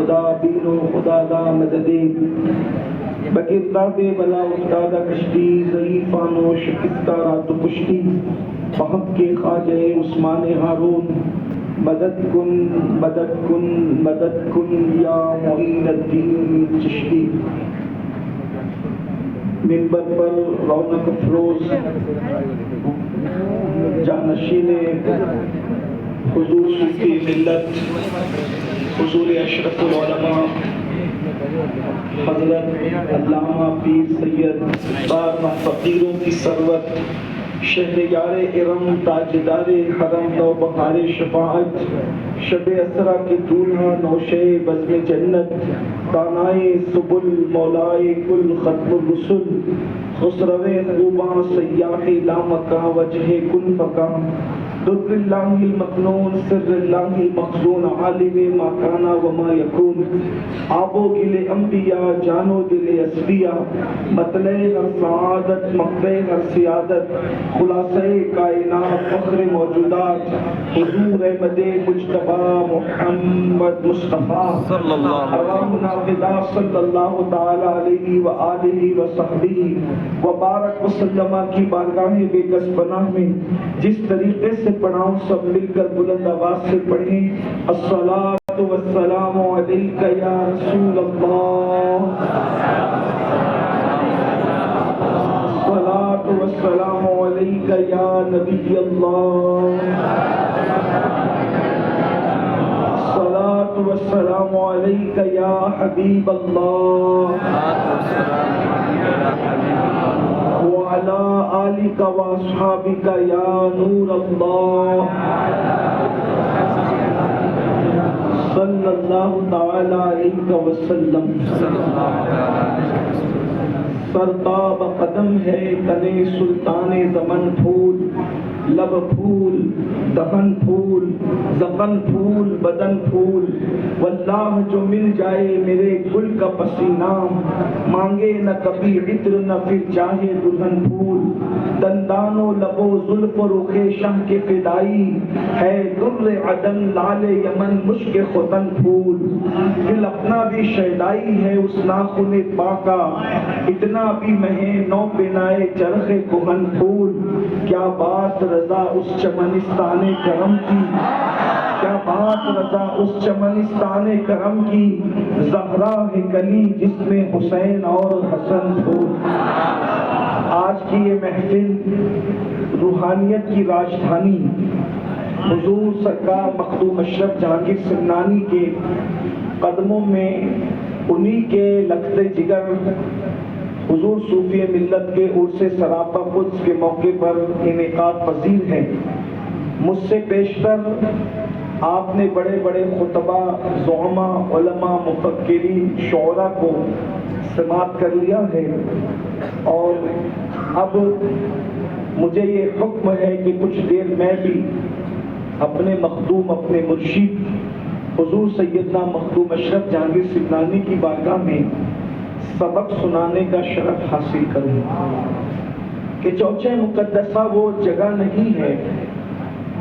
خدا بین و خدا دا مددے بگرداد بلا افتادہ کشتی ضعیفان و شکستہ رات و کشتی بحق کے خواجہ عثمان ہارون مدد کن مدد کن مدد کن یا معین الدین چشتی۔ منبر پر رونق افروز جانشین حضور صوفی ملت حضور اشرف العلماء حضرت علامہ پیر سید بارہ فقیروں کی سروت شہریار ارم تاجدار حرم نوبہار شفاعت شب اسرا کے دولہا نوشے بزم جنت دانائے سبل مولائے کل ختم الرسل خسرو خوباں سیاح لامکاں وجہ کن فکاں در اللہ المکنون سر اللہ المخزون عالم ما کانا وما یکون آب و گل انبیاء جان و دل اصفیاء مطلع ہر سعادت مقبع ہر سیادت خلاصہ کائنات فخر موجودات حضور احمد مجتبی محمد مصطفیٰ ارواحنا فدا صلی اللہ تعالی علیہ وآلہ وصحبہ وبارک وسلم کی بارگاہ بے کس پناہ میں جس طریقے سے پڑھاؤں سب مل کر بلند آواز سے پڑھیں الصلاۃ والسلام علیک یا رسول اللہ، الصلاۃ والسلام علیک یا نبی اللہ، الصلاۃ والسلام علیک یا حبیب اللہ وعلى آلك وأصحابك يا نور الله صلى الله تعالى عليك وسلم۔ سرتاب قدم ہے تنے سلطان زمن پھول، لب پھول دہن پھول زبن پھول بدن پھول، واللہ جو مل جائے میرے گل کا پسینہ مانگے نہ کبھی عطر نہ پھر چاہے دلہن پھول، دندان و لب و زلف و رخ شاہ کے فدائی ہے در عدن لال یمن مشک ختن پھول، دل اپنا بھی شیدائی ہے اس ناخن پاکا اتنا بھی مہے نو بنائے چرخ کہن پھول، کیا بات رضا اس چمنستان کرم کی، کیا بات رضا اس چمنستان کرم کی، زہرا ہے کلی جس میں حسین اور حسن پھول۔ آج کی یہ محفل روحانیت کی راجدھانی حضور سرکار مخدوم اشرف جہانگیر سمنانی کے قدموں میں انہی کے لخت جگر حضور صوفی ملت کے عرس سراپا قدس کے موقع پر انعقاد پذیر ہے۔ مجھ سے پیشتر آپ نے بڑے بڑے خطبہ زعماء علماء مفکرین شعراء کو سماعت کر لیا ہے، اور اب مجھے یہ حکم ہے کہ کچھ دیر میں بھی اپنے مخدوم اپنے مرشد حضور سیدنا مخدوم اشرف جہانگیر سمنانی کی بارگاہ میں سبق سنانے کا شرف حاصل کروں، کہ چوچہ مقدسہ وہ جگہ نہیں ہے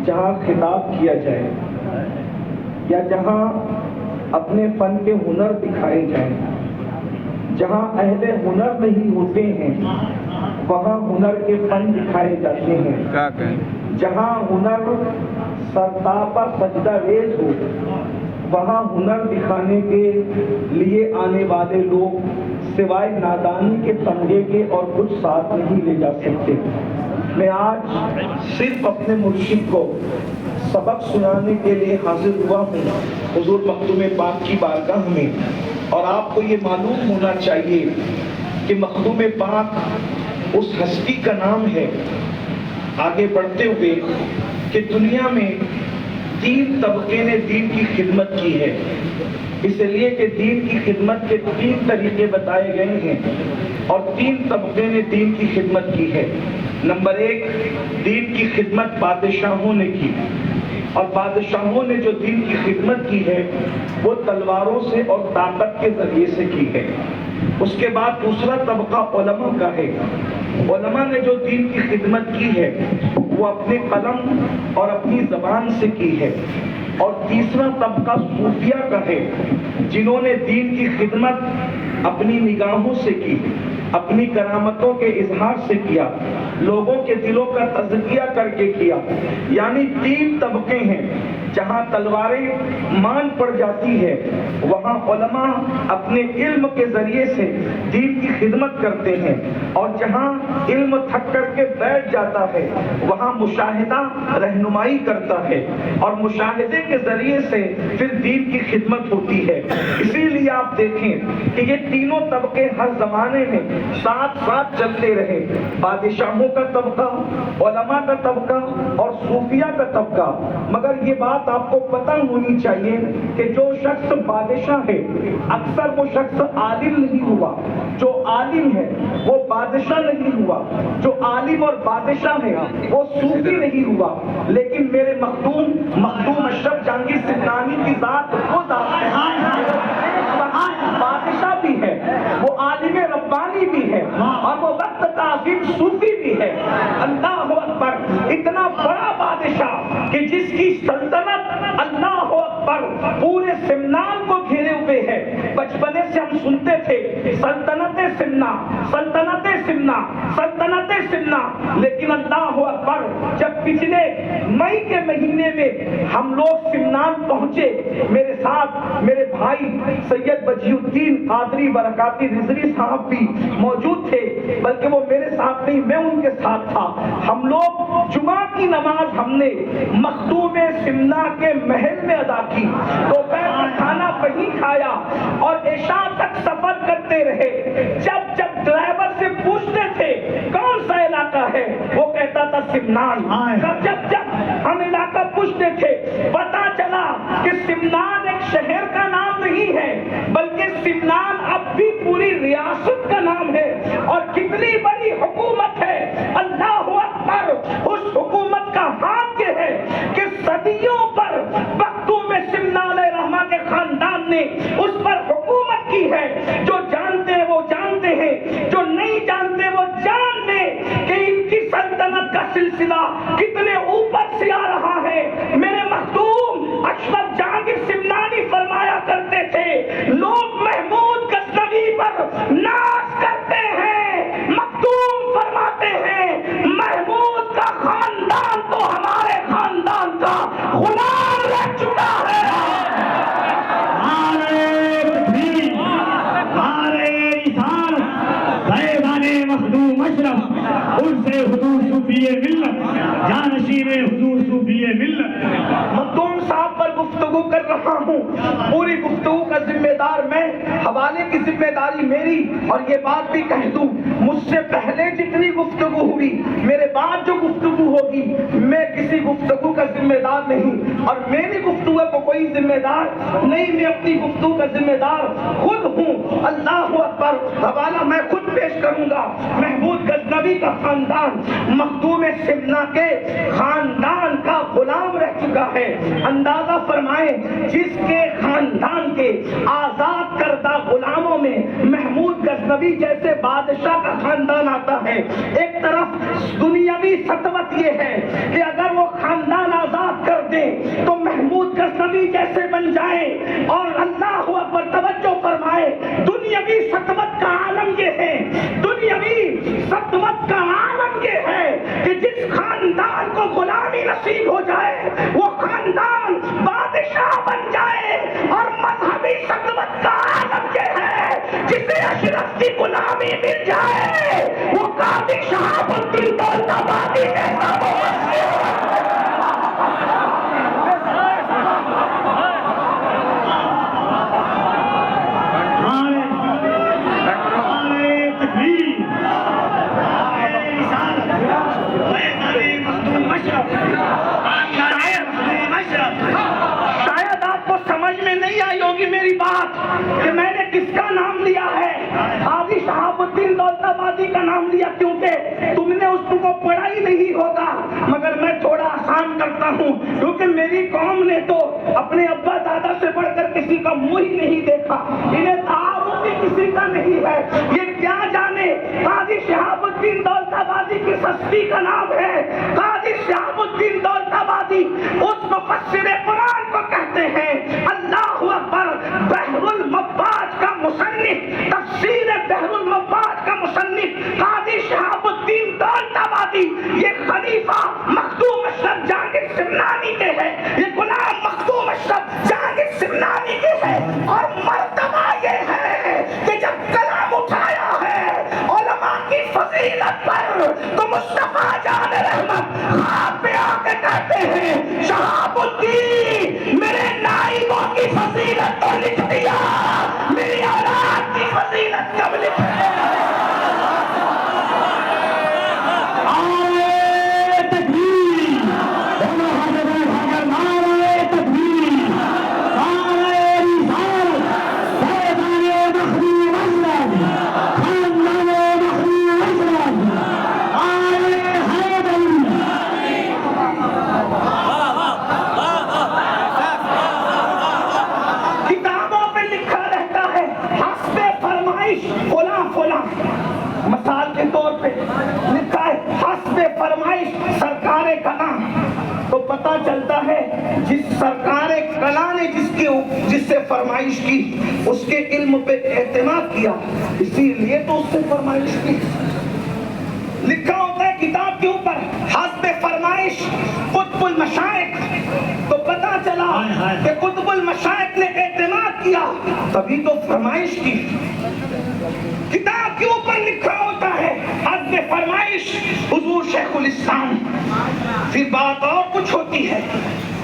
جہاں خطاب کیا جائے یا جہاں اپنے فن کے ہنر دکھائے جائیں، جہاں اہل ہنر نہیں ہوتے ہیں وہاں ہنر کے فن دکھائے جاتے ہیں، جہاں ہنر سرتاپا سجدہ ریز ہو وہاں ہنر دکھانے کے لیے آنے والے لوگ سوائے نادانی کے تمغے کے اور کچھ ساتھ نہیں لے جا سکتے۔ میں آج صرف اپنے مرشد کو سبق سنانے کے لیے حاضر ہوا ہوں حضور مخدوم پاک کی بارگاہ میں، اور آپ کو یہ معلوم ہونا چاہیے کہ مخدوم پاک اس ہستی کا نام ہے، آگے بڑھتے ہوئے، کہ دنیا میں 3 طبقے نے دین کی خدمت کی ہے، اس لیے کہ دین کی خدمت کے 3 طریقے بتائے گئے ہیں، اور 3 طبقے نے دین کی خدمت کی ہے۔ نمبر 1، دین کی خدمت بادشاہوں نے کی، اور بادشاہوں نے جو دین کی خدمت کی ہے وہ تلواروں سے اور طاقت کے ذریعے سے کی ہے۔ اس کے بعد دوسرا طبقہ علماء کا ہے، علماء نے جو دین کی خدمت کی ہے وہ اپنے قلم اور اپنی زبان سے کی ہے۔ اور تیسرا طبقہ صوفیہ کا ہے، جنہوں نے دین کی خدمت اپنی نگاہوں سے کی، اپنی کرامتوں کے اظہار سے کیا، لوگوں کے دلوں کا تزکیہ کر کے کیا۔ یعنی تین طبقے ہیں، جہاں تلواریں مان پڑ جاتی ہے وہاں علماء اپنے علم کے ذریعے سے دین کی خدمت کرتے ہیں، اور جہاں علم تھک کر کے بیٹھ جاتا ہے وہاں مشاہدہ رہنمائی کرتا ہے، اور مشاہدے کے ذریعے سے پھر دین کی خدمت ہوتی ہے۔ اسی لیے آپ دیکھیں کہ یہ تینوں طبقے ہر زمانے میں ساتھ ساتھ چلتے رہے، بادشاہوں کا طبقہ، علماء کا طبقہ اور صوفیہ کا طبقہ۔ مگر یہ بات آپ کو پتہ ہونی چاہیے کہ جو شخص بادشاہ ہے اکثر وہ شخص عالم نہیں ہوا، جو عالم ہے وہ بادشاہ نہیں ہوا، جو عالم اور بادشاہ ہے وہ صوفی نہیں ہوا۔ لیکن میرے مخدوم اشرف جہانگیر سمنانی کی ذات وہ ذات ہے، بادشاہ بھی ہے، وہ عالم ربانی بھی ہے، اور وہ وقت کاظم صوفی بھی ہے۔ اللہ اکبر! اتنا بڑا بادشاہ کہ جس کی سلطنت اللہ اکبر پورے سمنان کو گھیرے ہوئے ہے۔ بچپنے سے ہم سنتے تھے سلطنت سمنا، سلطنت سمنا، سلطنت سمنا، لیکن اللہ اکبر جب پچھلے مئی کے مہینے میں ہم لوگ سمنان پہنچے، میرے ساتھ میرے بھائی سید بدیع الدین قادری برکاتی رضوی صاحب بھی موجود تھے، بلکہ وہ میرے ساتھ نہیں میں ان کے ساتھ تھا۔ ہم لوگ جمعہ کی نماز ہم نے مخدوم سمنا کے محل میں ادا کی، دوپہر کا کھانا وہیں کھایا اور عشاء تک سفر کرتے رہے۔ جب ڈرائیور سے پوچھتے تھے کون سا علاقہ ہے وہ کہتا تھا سمنان۔ جب ہم علاقہ پوچھتے تھے پتا چلا کہ سمنان ایک شہر کا نام نہیں ہے بلکہ سمنان اب بھی پوری ریاست کا نام ہے، اور کتنی بڑی حکومت ہے۔ اللہ اکبر! اس حکومت کا ہاتھ یہ ہے کہ صدیوں پر مخدوم سمنا علیہ رحمہ کے خاندان نے اس پر حکومت کی ہے۔ جو جانتے ہیں وہ جانتے ہیں، جو نہیں جانتے وہ جان لیں کہ ان کی سلطنت کا سلسلہ کتنے اوپر سے آ رہا ہے۔ میرے مخدوم اشرف جہانگیر سمنانی فرمایا کرتے تھے لوگ محمود غزنوی پر ناز کرتے ہیں، مخدوم فرماتے ہیں محمود کا خاندان تو ہمارے خاندان کا غلام رہ چکا ہے۔ مخدوم اشرف ان سے حضور صوفی ملت، جانشین حضور صوفی ملت۔ مخدوم صاحب پر گفتگو کر رہا ہوں، پوری گفتگو کا ذمہ دار میں، حوالے کی ذمہ داری میری، اور یہ بات بھی کہہ دوں مجھ سے پہلے جتنی گفتگو ہوئی میرے بعد جو گفتگو ہوگی میں کسی گفتگو کا ذمہ دار نہیں، اور میری گفتگو کو کوئی ذمہ دار نہیں، میں اپنی گفتگو کا ذمہ دار خود ہوں۔ اللہ اکبر! حوالہ میں خود پیش کروں گا۔ محمود غزنوی کا خاندان مخدوم سمنا کے خاندان کا غلام رہ چکا ہے۔ اندازہ فرمائیں جس کے خاندان کے آزاد کردہ غلاموں میں محمود غزنوی جیسے بادشاہ کا خاندان آتا ہے، ایک طرف دنیاوی سطوت یہ ہے کہ اگر وہ خاندان آزاد کر دیں تو محمود غزنوی جیسے بن جائیں، اور اللہ اکبر توجہ فرمائے دنیاوی سطوت کا عالم یہ ہے، دنیاوی سطوت کا عالم یہ ہے کہ جس خاندان کو غلامی نصیب ہو جائے وہ خاندان بادشاہ بن جائے، اور مذہبی سطوت کا عالم یہ ہے جسے اشرف کی غلامی مل جائے وہ قاضی شہاب الدین دولت آبادی جیسا میری بات کہ میں نے کس کا نام لیا ہے، قاضی شہاب الدین دولت آبادی کا نام لیا، کیونکہ تم نے اس کو پڑھا ہی نہیں ہوگا، مگر میں تھوڑا آسان کرتا ہوں کیونکہ میری قوم نے تو اپنے ابا دادا سے بڑھ کر کسی کا منہ ہی نہیں دیکھا، انہیں تعارف بھی کسی کا نہیں ہے، یہ کیا جانے قاضی شہاب الدین دولت آبادی کی ہستی کا نام ہے۔ قاضی شہاب الدین دولت آبادی اس مفسر قرآن کو تو مصطفیٰ جان رحمت خواب میں آ کے کہتے ہیں شہاب الدین میرے نائبوں کی فضیلت تو لکھ دیا، میری اولاد کی فضیلت کب لکھے؟ مثال کے طور پہ لکھا ہے حسب فرمائش سرکار کلام، تو پتا چلتا ہے جس سرکار کلام نے جس سے فرمائش کی اس کے علم پہ اعتماد کیا، اسی لیے تو اس سے فرمائش کی۔ لکھا ہوتا ہے کتاب کے اوپر حسب فرمائش قطب المشائخ، تو پتا چلا کہ قطب المشائخ نے اعتماد کیا تبھی تو فرمائش کی۔ کتاب کے اوپر لکھا ہوتا ہے حسب فرمائش حضور شیخ الاسلام۔ پھر بات اور کچھ ہوتی ہے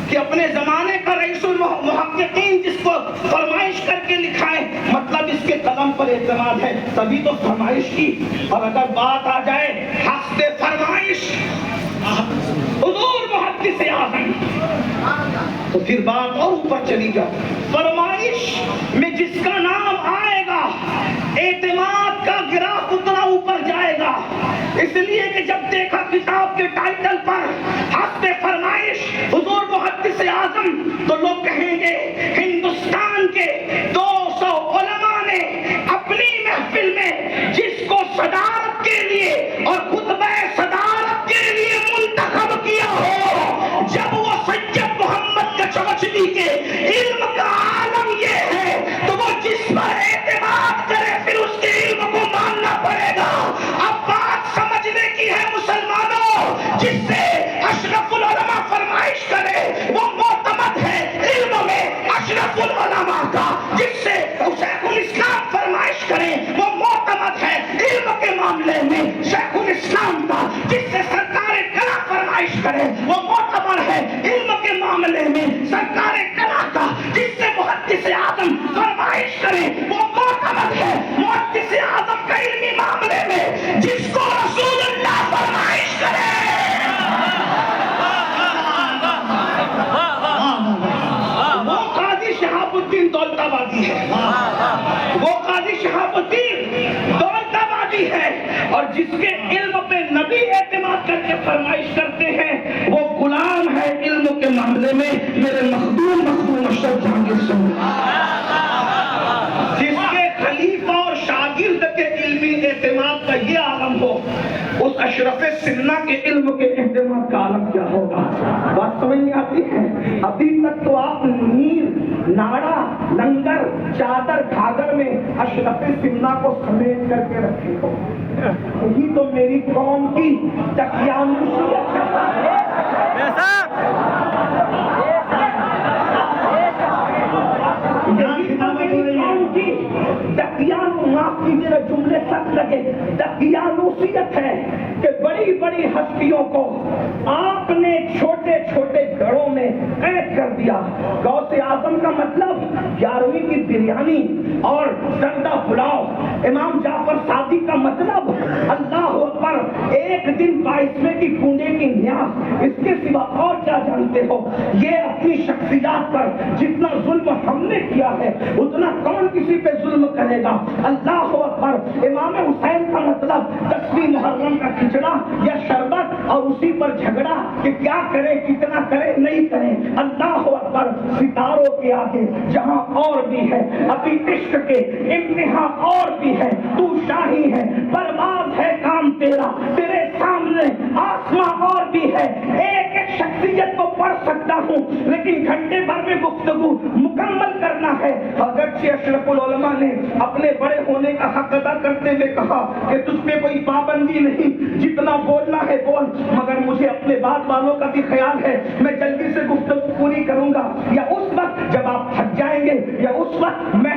کہ اپنے زمانے کا رئیس المحققین جس کو فرمائش کر کے لکھا ہے، مطلب اس کے قلم پر اعتماد ہے تبھی تو فرمائش کی۔ اور اگر بات آ جائے حسب فرمائش حضور محدث اعظم تو پھر بات اور اوپر چلی جائے۔ فرمائش میں جس کا نام آئے گا اعتماد کا گراف اتنا اوپر جائے گا، اس لیے کہ جب دیکھا کتاب کے ٹائٹل پر حسب فرمائش حضور محدث اعظم تو لوگ کہیں گے ہندوستان کے 200 علماء نے اپنی محفل میں جس کو صدارت کے لیے اور خطبہ صدارت کے لیے منتخب کیا ہو، جب وہ سید محمد کچوچلی کے علم کا عالم یہ ہے تو وہ جس پر اعتماد کرے پھر اس کے علم کو ماننا پڑے گا۔ اب بات سمجھنے کی ہے مسلمانوں، جس سے اشرف العلماء فرمائش کرے وہ معتمد ہے علم میں اشرف العلماء کا، جس سے شیخ الاسلام فرمائش کرے وہ معتمد ہے علم کے معاملے میں شیخ الاسلام کا، جس سے سرکار کلا فرمائش کرے وہ معتبر ہے علم کے معاملے میں سرکار کلا کا، جس سے محدث اعظم فرمائش کرے وہ معتمد ہے محدث اعظم کا علمی معاملے میں جس کو رسول اللہ فرمائش کرے۔ وہ قاضی شہاب الدین دولت آبادی ہے، وہ قاضی شہاب الدین دولت آبادی ہے، اور جس کے علم پہ نبی اعتماد کر کے فرمائش کرتے ہیں وہ غلام ہے علم کے معاملے میں میرے مخدوم اشرف جہانگیر صاحب۔ جس کے خلیفہ اور شاگرد کے علمی اعتماد کا یہ عالم ہو، اس اشرف سنہ کے علم کے اعتماد کا عالم کیا ہوگا؟ بات سمجھ میں آتی ہے؟ ابھی تک تو آپ نیر، ناڑا، لنگر، چادر، گھاگھر میں اشرف سنہ کو سمیٹ کر کے رکھے ہو، یہی تو میری قوم کی دقیانوسیت ہے۔ معاف کیجیے نا جملے سخت لگے، دقیانوسیت ہے کہ بڑی بڑی ہستیوں کو آپ نے چھوٹے چھوٹے گھروں میں قید کر دیا۔ غوث اعظم کا مطلب 11ویں کی بریانی اور زردہ پلاؤ، امام جعفر صادق کا مطلب اللہ اکبر ایک دن 22ویں کی کنڈے کی نیاز، اس کے سوا اور کیا جانتے ہو؟ یہ اپنی شخصیات پر جتنا ظلم ہم نے کیا ہے اتنا کون کسی پہ ظلم کرے گا؟ اللہ اکبر۔ امام حسین کا مطلب 10ویں محرم کا کھچڑا یا شربت اور اسی پر جھگڑا کہ کیا کرے، کتنا کرے، نہیں کرے۔ اللہ اکبر۔ ستاروں کے آگے جہاں اور بھی ہے، ابھی عشق کے امتحان اور بھی ہے، تو شاہی ہے، پرواز ہے کام تیرا، تیرے سامنے آسماں اور بھی ہے۔ ایک ایک شخصیت کو پڑھ سکتا ہوں لیکن گھنٹے بھر میں گفتگو مکمل کرنا ہے۔ اگرچہ اشرف العلماء نے اپنے بڑے ہونے کا حق ادا کرتے ہوئے کہا کہ تجھ پہ کوئی پابندی نہیں، جتنا بولنا ہے بول، مگر مجھے اپنے بعد والوں کا بھی خیال ہے، میں جلدی سے گفتگو پوری کروں گا، یا اس وقت جب آپ تھک جائیں گے یا اس وقت میں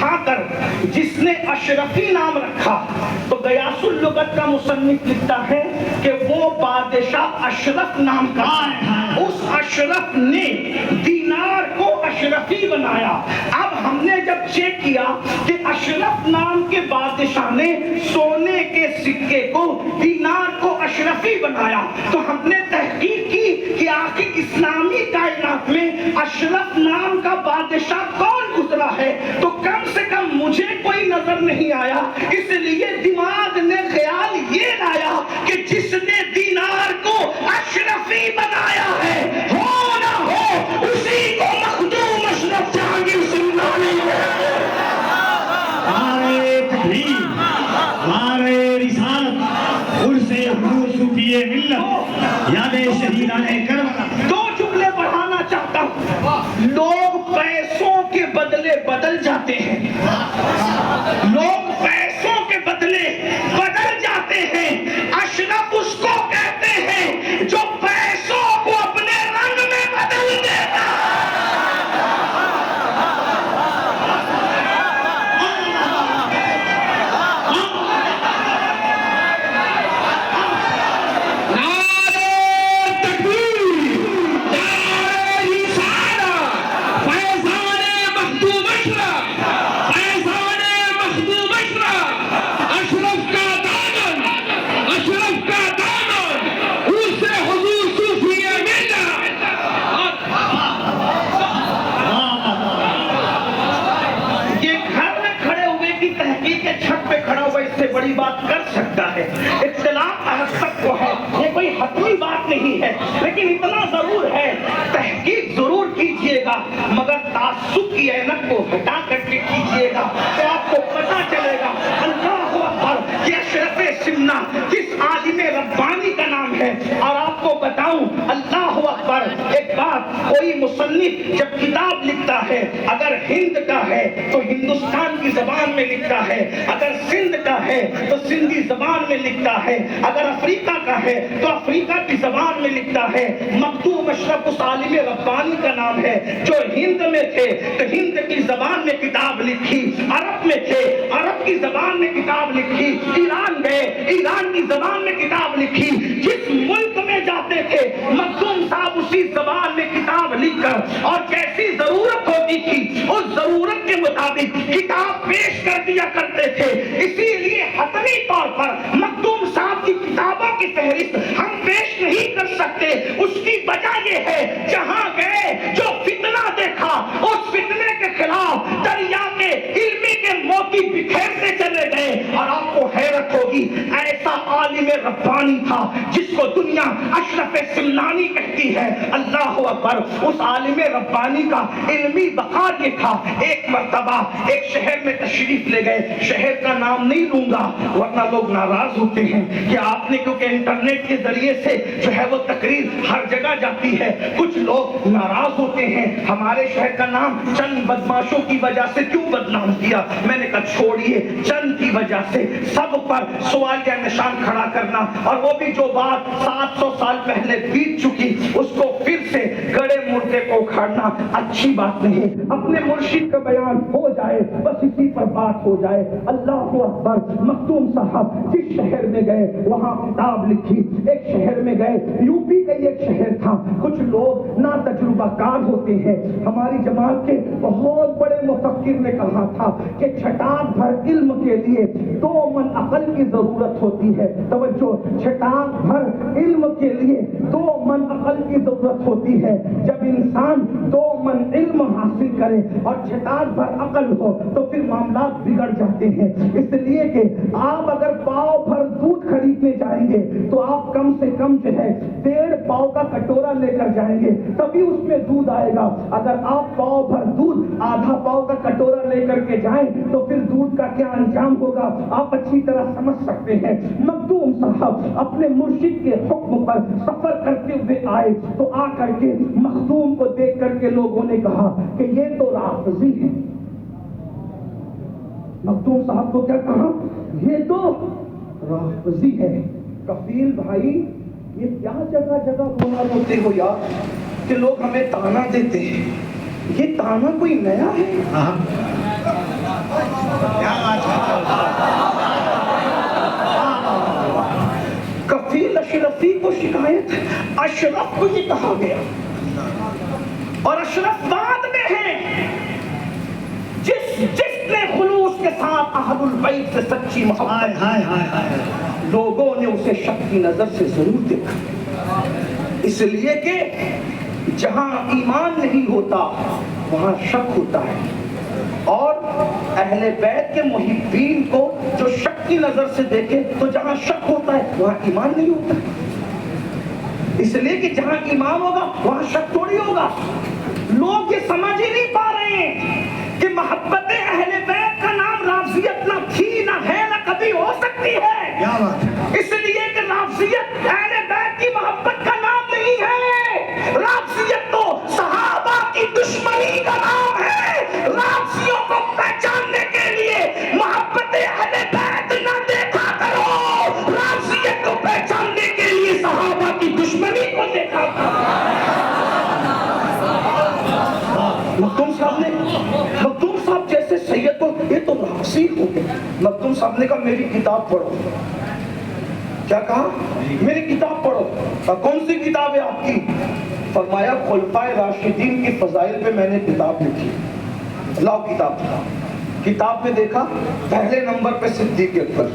اٹھا کر جس نے اشرفی نام رکھا تو غیاث اللغت کا مصنف لکھتا ہے کہ وہ بادشاہ اشرف نام کا اس اشرف نے دینار کو اشرفی بنایا. اب ہم نے جب چیک کیا کہ اشرف نام کے بادشاہ نے سونے کے سکے کو دینار کو اشرفی بنایا تو ہم نے تحقیق کی کہ آخر اسلامی کائنات میں اشرف نام کا بادشاہ کون گزرا ہے تو کم سے کم مجھے کوئی نظر نہیں آیا. اس لیے دماغ نے خیال یہ لایا کہ جس نے دینار کو اشرفی بنایا ہے ہو نہ ہو اسی کو مخدوم اشرف جہانگیر سلطانی ہمارے رسالت عرس حضور صوفی ملت یاد شہیدان کربلا. دو جملے بڑھانا چاہتا ہوں. لوگ پیسوں کے بدلے بدل جاتے ہیں. لوگ پیسوں کے بدلے بدل جاتے ہیں. اشرف اس کو کہتے ہیں جو پیسوں کو اپنے رنگ میں بدل دیتا. بڑی بات کر سکتا ہے اختلاف حد تک کو ہے یہ کوئی حتمی بات نہیں ہے لیکن اتنا ضرور ہے تحقیق ضرور کیجئے گا مگر تعصب کی عینک کو ہٹا کر کے کیجئے گا تو آپ کو پتہ چلے گا. اللہ اکبر یہ اشرف سمنا کس عالم ربانی کا نام ہے. اور آپ کو بتاؤں اللہ اکبر ایک بات کوئی مصنف جب کتاب لکھتا ہے اگر ہند کا ہے تو ہندوستان کی زبان میں لکھتا ہے اگر سندھ کا ہے تو سندھی زبان میں لکھتا ہے اگر افریقہ کا ہے تو افریقہ کی زبان میں لکھتا ہے. مخدوم اشرف اس عالم ربانی کا نام ہے جو ہند میں تھے تو ہند کی زبان میں کتاب لکھی, عرب میں تھے عرب کی زبان میں کتاب لکھی, ایران گئے ایران کی زبان میں کتاب لکھی. جس ملک میں جاتے تھے مخدوم صاحب اسی زبان میں کتاب لکھ کر اور جیسی ضرورت ہوتی تھی اس ضرورت کے مطابق کتاب پیش کر دیا کرتے تھے. اسی لیے حتمی طور پر مخدوم صاحب کی کتابوں کی فہرست ہم پیش نہیں کر سکتے. اس کی وجہ یہ ہے جہاں گئے جو فتنہ دیکھا اس فتنے کے خلاف دریا کے علمی کے موتی بکھیرتے چلے گئے. اور آپ کو حیرت ہوگی ایسا عالم ربانی تھا جس کو دنیا اشرف سمنانی کہتی ہے. اللہ اکبر اس عالم ربانی کا علمی وقار یہ تھا. ایک مرتبہ ایک شہر میں تشریف لے گئے, شہر کا نام نہیں لوں گا ورنہ لوگ ناراض ہوتے ہیں کہ آپ نے کیونکہ انٹرنیٹ کے ذریعے سے جو ہے وہ تقریر ہر جگہ جاتی ہے کچھ لوگ ناراض ہوتے ہیں ہمارے شہر کا نام چند بدماشوں کی وجہ سے کیوں بدنام کیا. میں نے کہا چھوڑیے چند کی وجہ سے سب پر سوال کا نشان کھڑا کرنا اور وہ بھی جو بات 700 سال پہلے بیت چکی اس کو پھر سے گڑے مردے کو اکھاڑنا اچھی بات نہیں. اپنے مرشد کا بیان ہو جائے بس اسی پر بات ہو جائے. اللہ اکبر. مخدوم صاحب جس شہر میں گئے وہاں کتاب لکھی. ایک شہر میں گئے یو پی کا ایک شہر تھا. کچھ لوگ نا تجربہ کار ہوتے ہیں. ہماری جماعت کے بہت بڑے مفکر نے کہا تھا کہ چھٹاک بھر علم کے لیے 2 من عقل کی ضرورت ہوتی ہے. توجہ, چھٹاک بھر علم کے لیے 2 من عقل کی ضرورت ہوتی ہے. جب انسان 2 من علم حاصل کرے اور چھٹاک بھر عقل ہو تو پھر معاملات بگڑ جاتے ہیں. اس لیے کہ آپ اگر پاؤ بھر دودھ خریدنے جائیں گے تو آپ کم سے کم جو ہے 1.5 پاؤ کا کٹورا لے کر جائیں گے تبھی اس میں دودھ آئے گا. اگر آپ پاؤ بھر دودھ آدھا پاؤ کا کٹورا لے کر کے جائیں تو پھر دودھ کا کیا انجام ہوگا آپ اچھی طرح سمجھ سکتے ہیں. مخدوم صاحب اپنے مرشد کے حکم پر سفر کرتے ہوئے آئے تو آ کر کے مخدوم کو دیکھ کر کے لوگوں نے کہا کہ یہ تو رافضی ہے. مخدوم صاحب کو کیا کہا, یہ تو رافضی ہے. کفیل بھائی یہ کیا جگہ جگہ گناہ ہوتے ہو یار کہ لوگ ہمیں تانا دیتے ہیں. یہ تانا کوئی نیا ہے؟ اشرف کو یہ کہا گیا، اور اشرف بعد میں ہے جس نے خلوص کے ساتھ اہل البیت سے سچی محبت، لوگوں نے اسے شک کی نظر سے ضرور دیکھا، اس لیے کہ جہاں ایمان نہیں ہوتا وہاں شک ہوتا ہے، اور اہل بیت کے محبین کو جو شک کی نظر سے دیکھے تو جہاں شک ہوتا ہے وہاں ایمان نہیں ہوتا، اس لیے کہ جہاں ایمان ہوگا وہاں شک تھوڑی ہوگا۔ لوگ یہ سمجھ ہی نہیں پا رہے ہیں کہ محبت اہل بیت کا نام رافضیت نہ تھی، نہ ہے، نہ کبھی ہو سکتی ہے، اس لیے کہ رافضیت اہل بیت کی محبت کا نام نہیں ہے، رافضیت تو صحابہ کی دشمنی کا نام ہے۔ رافضیوں کو پہچاننے کے لیے محبت اہل بیت نہ دیکھا کرو، رافضیت کو پہچاننے کے لیے صحابہ کی دشمنی کو دیکھا کرو۔ مخدوم صاحب جیسے سید کو یہ تو رافضی ہو گئے۔ مخدوم صاحب نے کہا میری کتاب پڑھو۔ کیا کہا؟ میری کتاب پڑھو۔ کون سی کتاب ہے آپ کی؟ فرمایا خلفائے راشدین کی فضائل پہ میں نے کتاب لکھی، لاؤ کتاب۔ کتاب میں دیکھا پہلے نمبر پہ صدیق اکبر،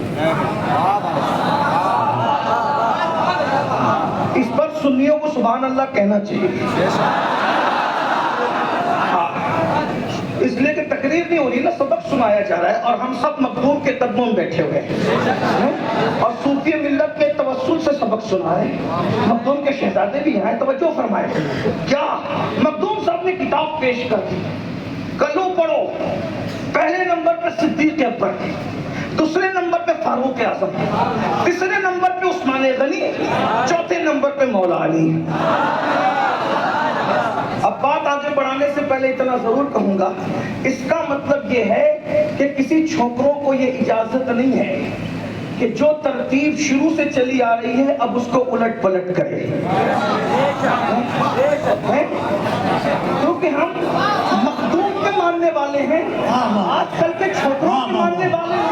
اس پر سنیوں کو سبحان اللہ کہنا چاہیے، اس لیے کہ تقریر نہیں ہو رہی نا، سبق سنایا جا رہا ہے، اور ہم سب مخدوم کے قدموں میں بیٹھے ہوئے ہیں اور صوفی ملت کے توسل سے سبق سنا رہے ہیں۔ مخدوم کے شہزادے بھی ہیں، توجہ فرمائے۔ کیا مخدوم صاحب نے کتاب پیش کر دی، کلو پڑھو۔ پہلے نمبر پہ صدیق اکبر، دوسرے نمبر پہ فاروق اعظم، تیسرے نمبر پہ عثمان غنی، چوتھے نمبر پہ مولا علی۔ اب بات آگے بڑھانے سے پہلے اتنا ضرور کہوں گا، اس کا مطلب یہ ہے کہ کسی چھوکروں کو یہ اجازت نہیں ہے کہ جو ترتیب شروع سے چلی آ رہی ہے اب اس کو الٹ پلٹ کرے، کیونکہ ہم مخدوم کے ماننے والے ہیں، آج کل کے چھوکروں کے ماننے والے ہیں۔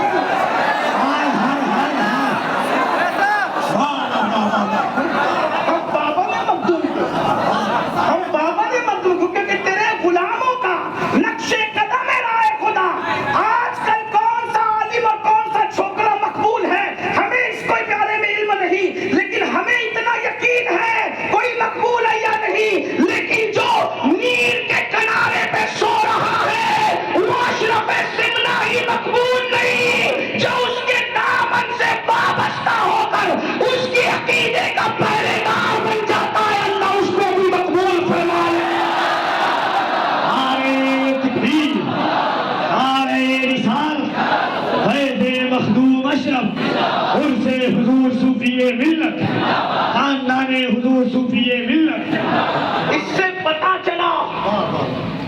اس سے پتا چلا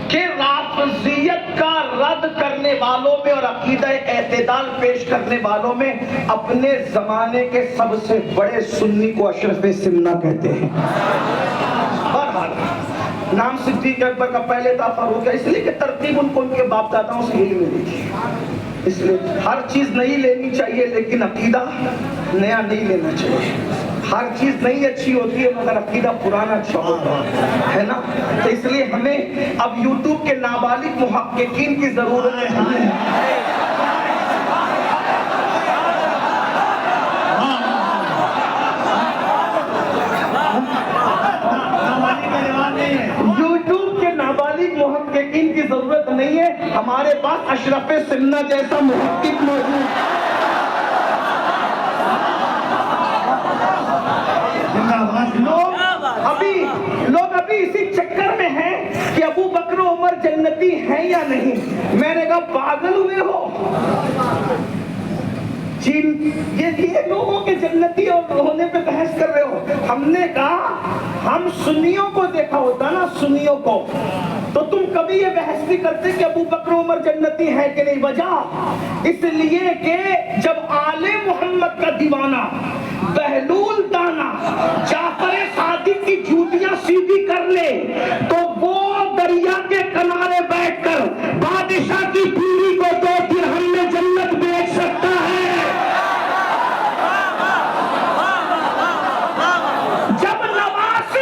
کہ رافضیت کا رد کرنے والوں میں اور عقیدہ اعتدال پیش کرنے والوں میں اپنے زمانے کے سب سے بڑے سنی کو اشرف سمنہ کہتے ہیں۔ بہرحال نام صدیق اکبر کا پہلے تھا فاروق، اس لیے کہ ترتیب ان کو ان کے باپ داداؤں سے ہی ملی تھی، اس لیے ہر چیز نہیں لینی چاہیے لیکن عقیدہ نیا نہیں لینا چاہیے۔ ہر چیز نہیں اچھی ہوتی ہے مگر عقیدہ پرانا اچھا ہوتا ہے نا، تو اس لیے ہمیں اب یوٹیوب کے نابالغ محققین کی ضرورت نہیں ہے۔ یوٹیوب کے نابالغ محققین کی ضرورت نہیں ہے، ہمارے پاس اشرف سمنہ جیسا محقق موجود ہے۔ لوگ ابھی اسی چکر میں ہیں کہ ابو بکر و عمر جنتی ہیں یا نہیں۔ میں نے کہا پاگل ہوئے ہو، یہ لوگوں کے جنتی اور ہونے پہ بحث کر رہے ہو۔ ہم نے کہا ہم سنیوں کو دیکھا ہوتا نا، سنیوں کو، تو تم کبھی یہ بحث نہیں کرتے کہ ابو بکر و عمر جنتی ہے کہ نہیں۔ وجہ اس لیے کہ جب آل محمد کا دیوانہ بہلول دانا جعفر صادق کی جوتیاں سیدھی کر لے تو وہ دریا کے کنارے بیٹھ کر بادشاہ کی بیوی کو 2 درہم میں جنت بیچ سکتا ہے۔ جب نواز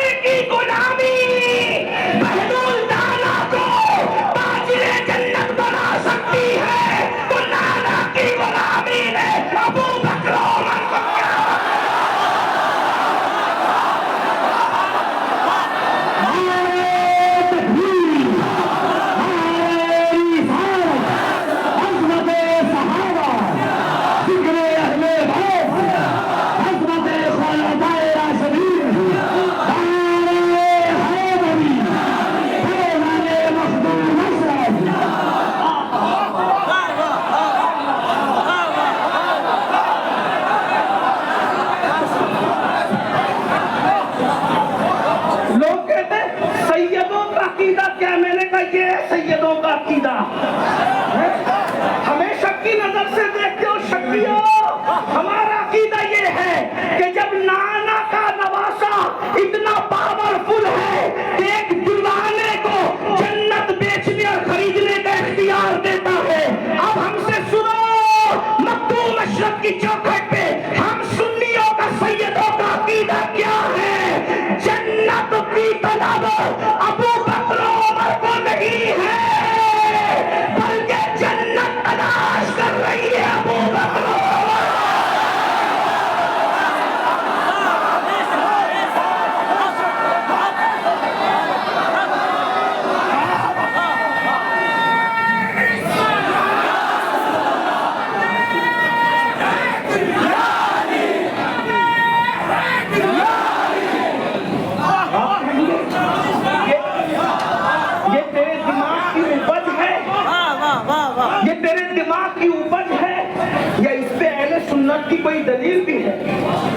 ہمیں شک کی نظر سے دیکھتے ہو شکیو. ہمارا عقیدہ یہ ہے کہ جب نانا کا نواسا اتنا پاورفل ہے کہ ایک دیوانے کو جنت بیچنے اور خریدنے کا اختیار دیتا ہے. اب ہم سے سنو مکتوم اشرف کی چوکھٹ پہ ہم سنیوں کا سیدوں کا عقیدہ کیا ہے؟ جنت کی طلب ابو بکر و عمر کو نہیں ہے بلکہ جنت تلاش کر رہی ہے ابو بکر و عمر. یہ تیرے دماغ کی اپج ہے یا اس پہ اہل سنت کی کوئی دلیل بھی ہے؟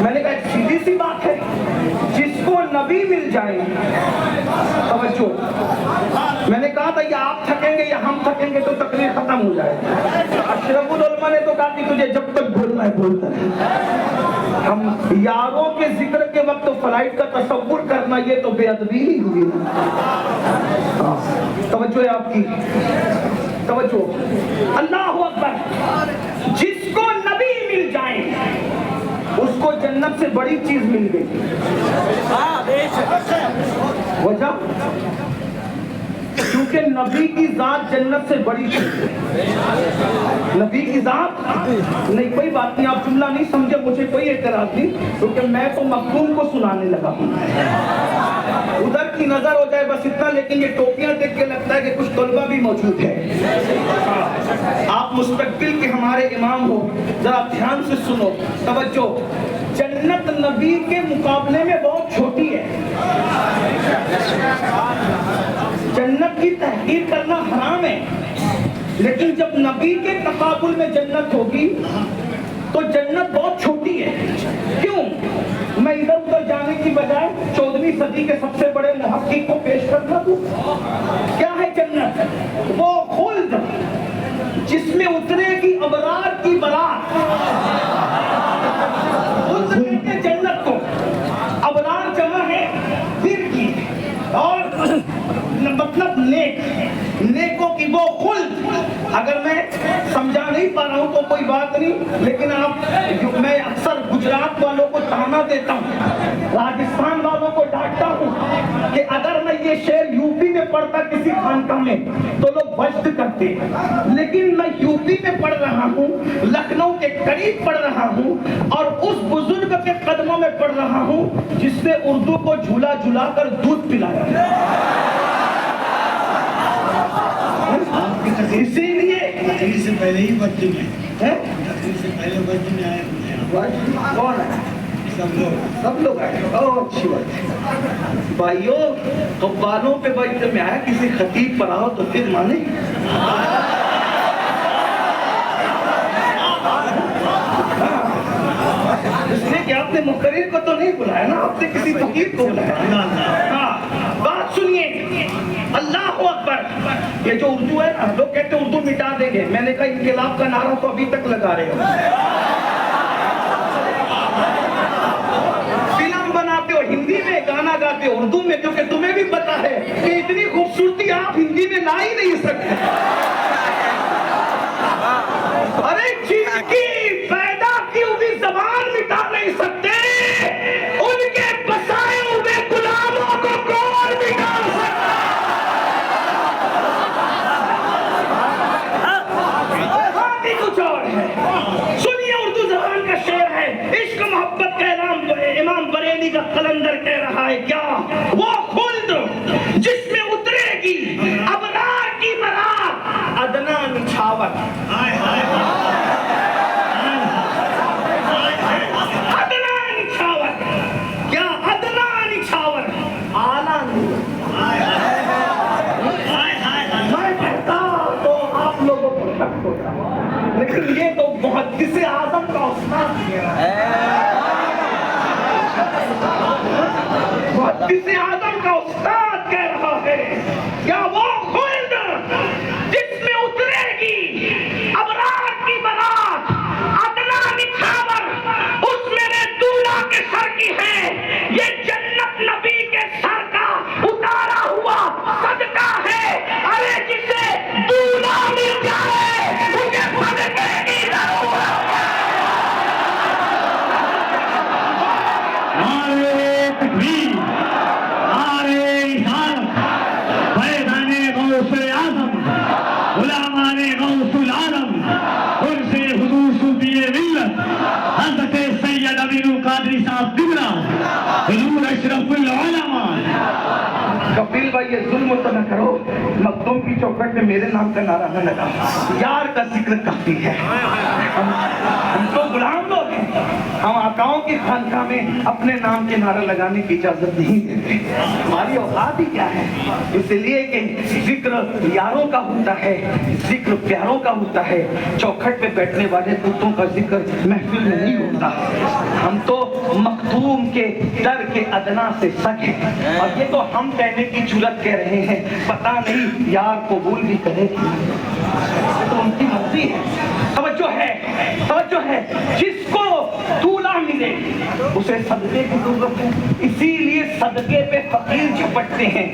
میں نے کہا ایک سیدھی سی بات ہے، جس کو نبی مل جائے. توجہ، میں نے کہا تھا یا آپ تھکیں گے یا ہم تھکیں گے تو تقریر ختم ہو جائے. اشرف العلماء نے تو کہا کہ تجھے جب تک بولنا ہے بولتا ہے. ہم یاروں کے ذکر کے وقت فلائٹ کا تصور کرنا یہ تو بے ادبی ہی ہوئی. توجہ ہے آپ کی، توجہ. اللہ اکبر. جس کو نبی مل جائیں اس کو جنت سے بڑی چیز مل گئی. وجہ کیونکہ نبی کی ذات جنت سے بڑی چیز ہے. نبی کی ذات نہیں. کوئی بات نہیں، آپ جملہ نہیں سمجھے، مجھے کوئی اعتراض نہیں، کیونکہ میں تو مخدوم کو سنانے لگا ہوں. ادھر کی نظر ہو جائے بس اتنا. لیکن یہ ٹوپیاں دیکھ کے لگتا ہے کہ کچھ طلبہ بھی موجود ہے. آپ مستقبل کے ہمارے امام ہو، ذرا دھیان سے سنو. توجہ. جنت نبی کے مقابلے میں بہت چھوٹی ہے. جنت کی تحقیر کرنا حرام ہے، لیکن جب نبی کے تقابل میں جنت ہوگی تو جنت بہت چھوٹی ہے. کیوں؟ میں ادھر ادھر جانے کی بجائے 14ویں صدی کے سب سے بڑے محقق کو پیش کرنا دوں. کیا ہے جنت؟ وہ خلد جس میں اترے گی ابرار کی برات. خلد کہتے ہیں جنت کو. ابرار جمع ہے پھر کی، اور مطلب نیکوں کی وہ خلد. اگر میں سمجھا نہیں پا رہا ہوں تو کوئی بات نہیں، لیکن میں اکثر گجرات والوں کو تانا دیتا ہوں، راجستھان والوں کو ڈانٹتا ہوں کہ اگر میں یہ شعر یوپی میں پڑھتا کسی خانقاہ میں تو لوگ وجد کرتے. لیکن میں یوپی میں پڑھ رہا ہوں، لکھنؤ کے قریب پڑھ رہا ہوں، اور اس بزرگ کے قدموں میں پڑھ رہا ہوں جس نے اردو کو جھولا جھلا کر دودھ پلایا. اسی لیے تقریر سے پہلے ہی وقت میں تقریر سے پہلے وقت میں آئے ہیں. کون ہے؟ سب لوگ آئے. اچھی بات. بھائیوں قبالوں پہ وقت میں آیا، کسی خطیب پر آؤ تو پھر مانے. اس لیے کہ آپ نے مقرر کو تو نہیں بلایا نا، آپ نے کسی فقیر کو بلایا. ہاں بات سنیے. اللہ اکبر. یہ جو اردو ہے نا، لوگ کہتے ہیں اردو مٹا دیں گے. میں نے کہا انقلاب کا نعرہ تو ابھی تک لگا رہے ہو. فلم بناتے ہو ہندی میں، گانا گاتے ہو اردو میں، کیونکہ تمہیں بھی پتا ہے کہ اتنی خوبصورتی آپ ہندی میں لا ہی نہیں سکتے. ارے جن کی پیدا کی ہوئی زبان مٹا نہیں سکتے، ان کے بسائے ہوئے غلاموں کو کون مٹا سکتا؟ کچھ اور ہے. سنیے اردو زبان کا شعر ہے. عشق محبت کا امام بریلی کا قلندر کہہ رہا ہے کیا؟ وہ خلد جس میں اترے گی ابرار کی برات، ادنا نچھاور. ادنا نچھاور. کیا ادنا نچھاور؟ اعلیٰ نور. میں کہتا تو آپ لوگوں کو شک ہوتا، لیکن یہ تو محدث اعظم کا استاد کہہ رہا ہے. محدث اعظم کا استاد کہہ رہا ہے کیا وہ خلد جس میں اترے یہ ظلم تو نہ کرو، مخدوم کی چوکھٹ میں میرے نام کا نعرہ نہ لگا، یار کا ذکر کافی ہے۔ ہم تو غلام لوگ ہیں، ہم آقاؤں کی خانقاہ میں اپنے نام کے نعرہ لگانے کی اجازت نہیں دیتے، ہماری اوقات ہی کیا ہے؟ اس لیے کہ ذکر یاروں کا ہوتا ہے، ذکر پیاروں کا ہوتا ہے، چوکھٹ پہ بیٹھنے والے کتوں کا ذکر محفل میں نہیں ہوتا۔ ہم تو مخدوم کے در کے ادنا سے سگ ہیں، اور یہ تو ہم کہنے کی جرات کہہ رہے ہیں، پتہ نہیں یار قبول بھی کرے گی، تو ان کی مرضی ہے۔ توجہ ہے، توجہ ہے، جس کو دولہا ملے اسے صدقے کی ضرورت ہے، اسی لیے صدقے پہ فقیر جھپٹتے ہیں۔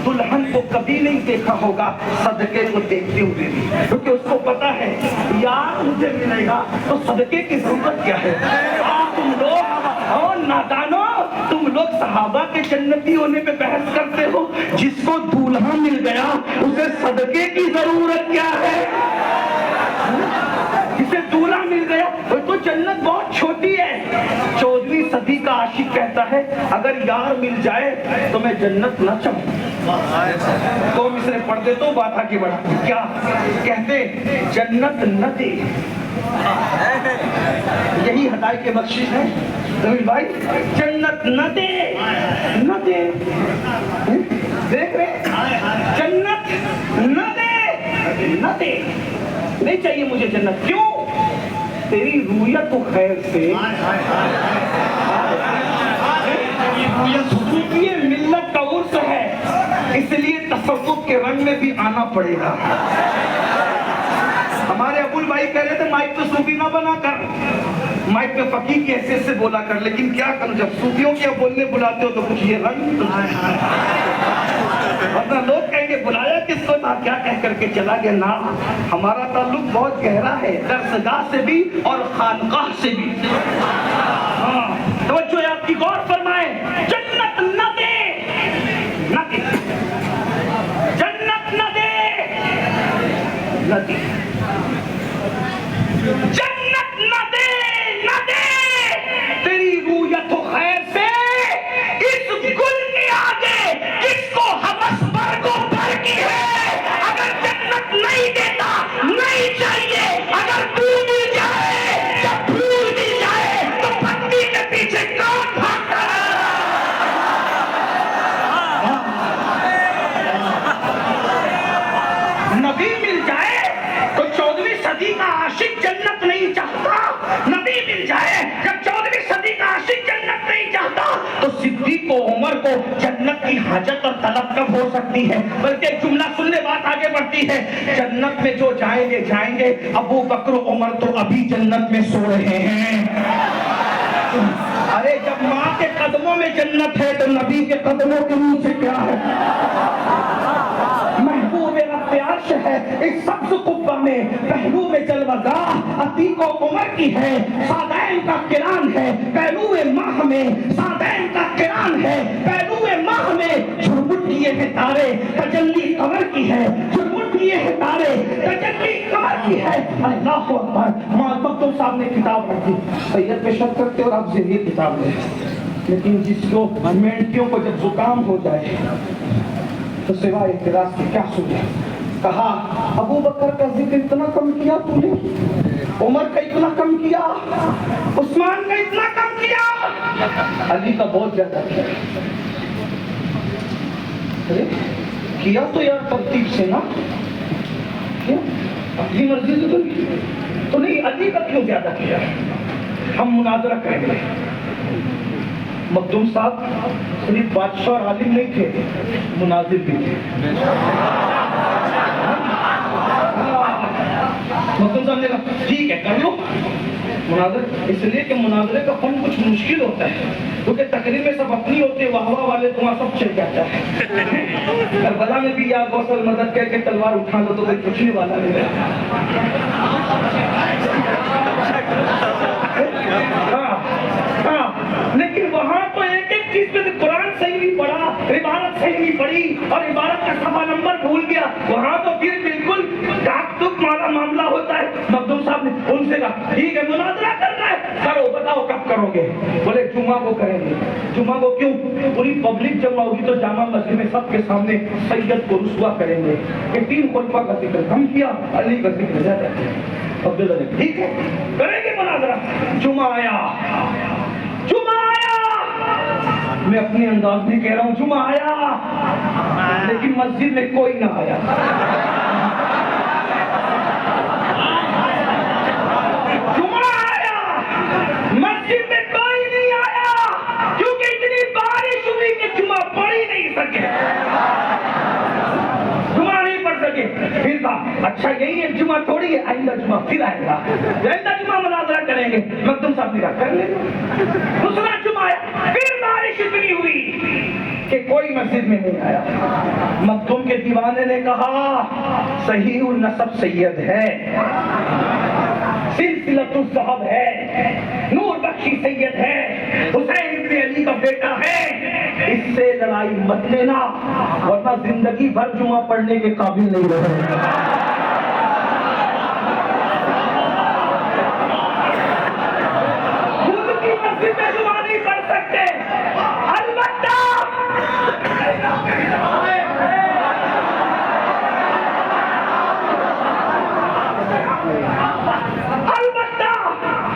دلہن کو کبھی نہیں دیکھا ہوگا صدقے کو دیکھتے ہوئے بھی، کیونکہ اس کو پتا ہے یار مجھے ملے گا تو صدقے کی ضرورت کیا ہے۔ تم لوگ نادانو، تم لوگ صحابہ کے جنتی ہونے پہ بحث کرتے ہو، جس کو دولہا مل گیا اسے صدقے کی ضرورت کیا ہے؟ جسے دولہا مل گیا وہ تو جنت بہت چھوٹی ہے۔ 14ویں صدی کا عاشق کہتا ہے اگر یار مل جائے تو میں جنت نہ چاہوں۔ تو مصرے پڑھ دے تو بات آگے بڑھا، کیا کہتے؟ جنت نہ دے، یہی ہدایت کے بخشش ہے زمین بھائی، جنت نہ دے، نہ دے، دیکھ رہے جنت نہ دے، نہ دے، نہیں چاہیے مجھے جنت۔ کیوں؟ تیری رویت و خیر سے صوفی ملت کا عرص ہے، اس لیے تصوف کے رنگ میں بھی آنا پڑے گا۔ ہمارے ابو بھائی کہہ رہے تھے مائک پہ صوفی نہ بنا کر، مائک پہ فقیر کی حیثیت سے بولا کر، لیکن کیا کروں جب صوفیوں کے بولنے بلاتے ہو تو کچھ یہ رنگ، ورنہ لوگ کہیں گے بلایا کس کو تھا، کیا کہہ کر کے چلا گیا۔ نہ، ہمارا تعلق بہت گہرا ہے، درسگاہ سے بھی اور خانقاہ سے بھی۔ توجہ آپ کی غور فرمائیں، جنت نہ دے، نہ دے، جنت نہ دے، نہ دے، جنت نہ دے، نہ دے، تیری رویت و خیر سے اس گل کے آگے جس کو حوث برگ و برگی ہے، اگر جنت نہیں دیتا نہیں چاہیے، اگر پھول مل جائے، جب پھول مل جائے تو پتی کے پیچھے کون بھاگتا ہے؟ نبی مل جائے تو 14ویں صدی کا عاشق جنت نہیں چاہتا، نبی مل جائے جب 14ویں صدی کا عاشق جنت نہیں چاہتا تو صدیق و عمر کو جنت کی حاجت اور طلب کب ہو سکتی ہے؟ بلکہ جملہ سننے بات آگے بڑھتی ہے، جنت میں جو جائیں گے جائیں گے، ابو بکر و عمر تو ابھی جنت میں سو رہے ہیں۔ ارے جب ماں کے قدموں میں جنت ہے تو نبی کے قدموں کے نیچے کیا ہے؟ محبوب عرش ہے اس سبز قبہ میں، پہلو میں جلوہ گاہ عتیق و عمر کی ہے، سادین کا کران ہے پہلو ماہ میں، سادین کا کران ہے پہلو ماہ میں، جھرمٹ کیے ہیں تارے تجلی قمر کی ہے، جھرمٹ کیے ہیں تارے تجلی قمر کی ہے۔ اللہ اکبر۔ مولانا مخدوم صاحب نے کتاب رکھی، سید پہ شک کرتے اور آپ ذہنی کتاب لیں، لیکن جس کو مینٹیوں کو جب زکام ہو جائے تو سوائے اعتراض کے کیا سوچے؟ کہا ابو بکر کا ذکر اتنا کم کیا تو نے، عمر کا اتنا کم کیا، عثمان کا اتنا کم کیا، علی کا بہت زیادہ کیا تو یار ترتیب سے نا، اپنی مرضی سے تو نہیں، علی کا کیوں زیادہ کیا؟ ہم مناظرہ کریں گے۔ مخدوم صاحب صرف بادشاہ اور عالم نہیں تھے، مناظر بھی تھے۔ مخدوم صاحب نے کہا ٹھیک ہے کر لو مناظر، اس لیے کہ مناظرے کا فن کچھ مشکل ہوتا ہے، کیونکہ تقریر میں سب اپنی ہوتے ہیں، واہ واہ والے تمہاں سب چل جاتا ہے۔ کربلا میں بھی یا غوث مدد کہہ کے تلوار اٹھا لو تو کوئی پوچھنے والا نہیں ہے۔ لیکن وہاں تو ایک ایک چیز پہ قرآن صحیح نہیں پڑھا، عبارت صحیح نہیں پڑھی اور عبارت کا صفحہ نمبر بھول گیا، وہاں تو پھر بالکل ڈاک ٹک والا معاملہ ہوتا ہے۔ مخدوم صاحب نے ان سے کہا ٹھیک ہے مناظرہ کرنا ہے کرو، بتاؤ کب کرو گے؟ بولے جمعہ کو کریں گے۔ جمعہ کو کیوں؟ پوری پبلک جمع ہوگی تو جامع مسجد میں سب کے سامنے سید کو رسوا کریں گے کہ 3 خلفاء کا ذکر کم کیا، علی کا ذکر زیادہ کیا۔ عبداللہ نے ٹھیک ہے کریں گے مناظرہ۔ جمعہ آیا، جمعہ آیا، میں اپنے انداز میں کہہ رہا ہوں جمعہ آیا، لیکن مسجد میں کوئی نہ آیا۔ جمعہ آیا، مسجد میں کوئی نہیں آیا، کیونکہ اتنی بارش ہوئی کہ جمعہ پڑھ ہی نہیں سکے، جمعہ نہیں پڑھ سکے۔ پھر کہا اچھا یہی ہے جمعہ تھوڑی ہے، آئندہ جمعہ پھر آئے گا، آئندہ جمعہ مناظرہ کریں گے۔ مخدوم صاحب نے کہا کر لیں گے۔ دوسرا جمعہ آیا، پھر بارش اتنی ہوئی کہ کوئی مسجد میں نہیں آیا۔ مخدوم کے دیوانے نے کہا صحیح النسب سید ہے، سلسلۃ الذہب ہے، نور بخشی سید ہے، حسین ابن علی کا بیٹا ہے، اس سے لڑائی مت لینا ورنہ زندگی بھر جمعہ پڑھنے کے قابل نہیں رہے۔ خود کی مسجد میں جمعہ نہیں پڑھ سکتے، البتہ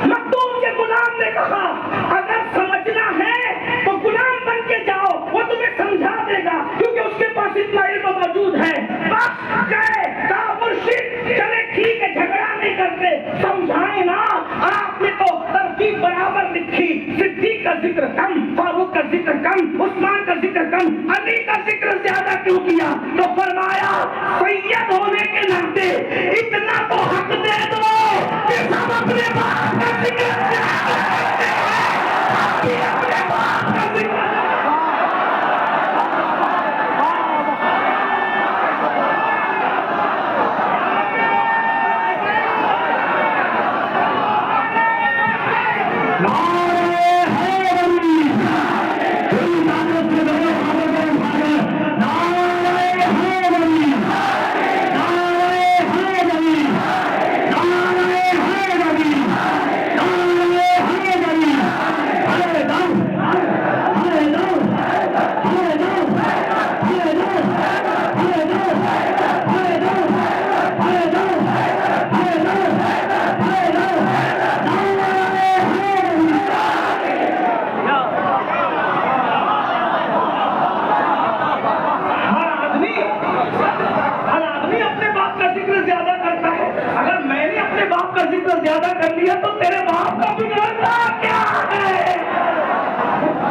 مخدوم کے غلام نے کہا اگر سمجھنا ہے تو غلام بن کے جاؤ، وہ تمہیں سمجھا دے گا، کیونکہ اس کے پاس اتنا علم موجود ہے۔ بس گئے، کہا مرشد چلے ٹھیک ہے جھگڑا نہیں کرتے، سمجھائیں نا، آپ نے تو ترتیب برابر لکھی، صدیق کا ذکر کم، فاروق کا ذکر کم، عثمان کا ذکر کم، علی کا ذکر زیادہ کیوں کیا؟ تو فرمایا سید ہونے کے ناطے اتنا تو حق دے دو کہ سب اپنے باپ کا ذکر زیادہ کرتے ہیں، اپنے باپ کا ذکر۔ زیادہ کر لیا تو تیرے باپ کا بگڑنا کیا ہے؟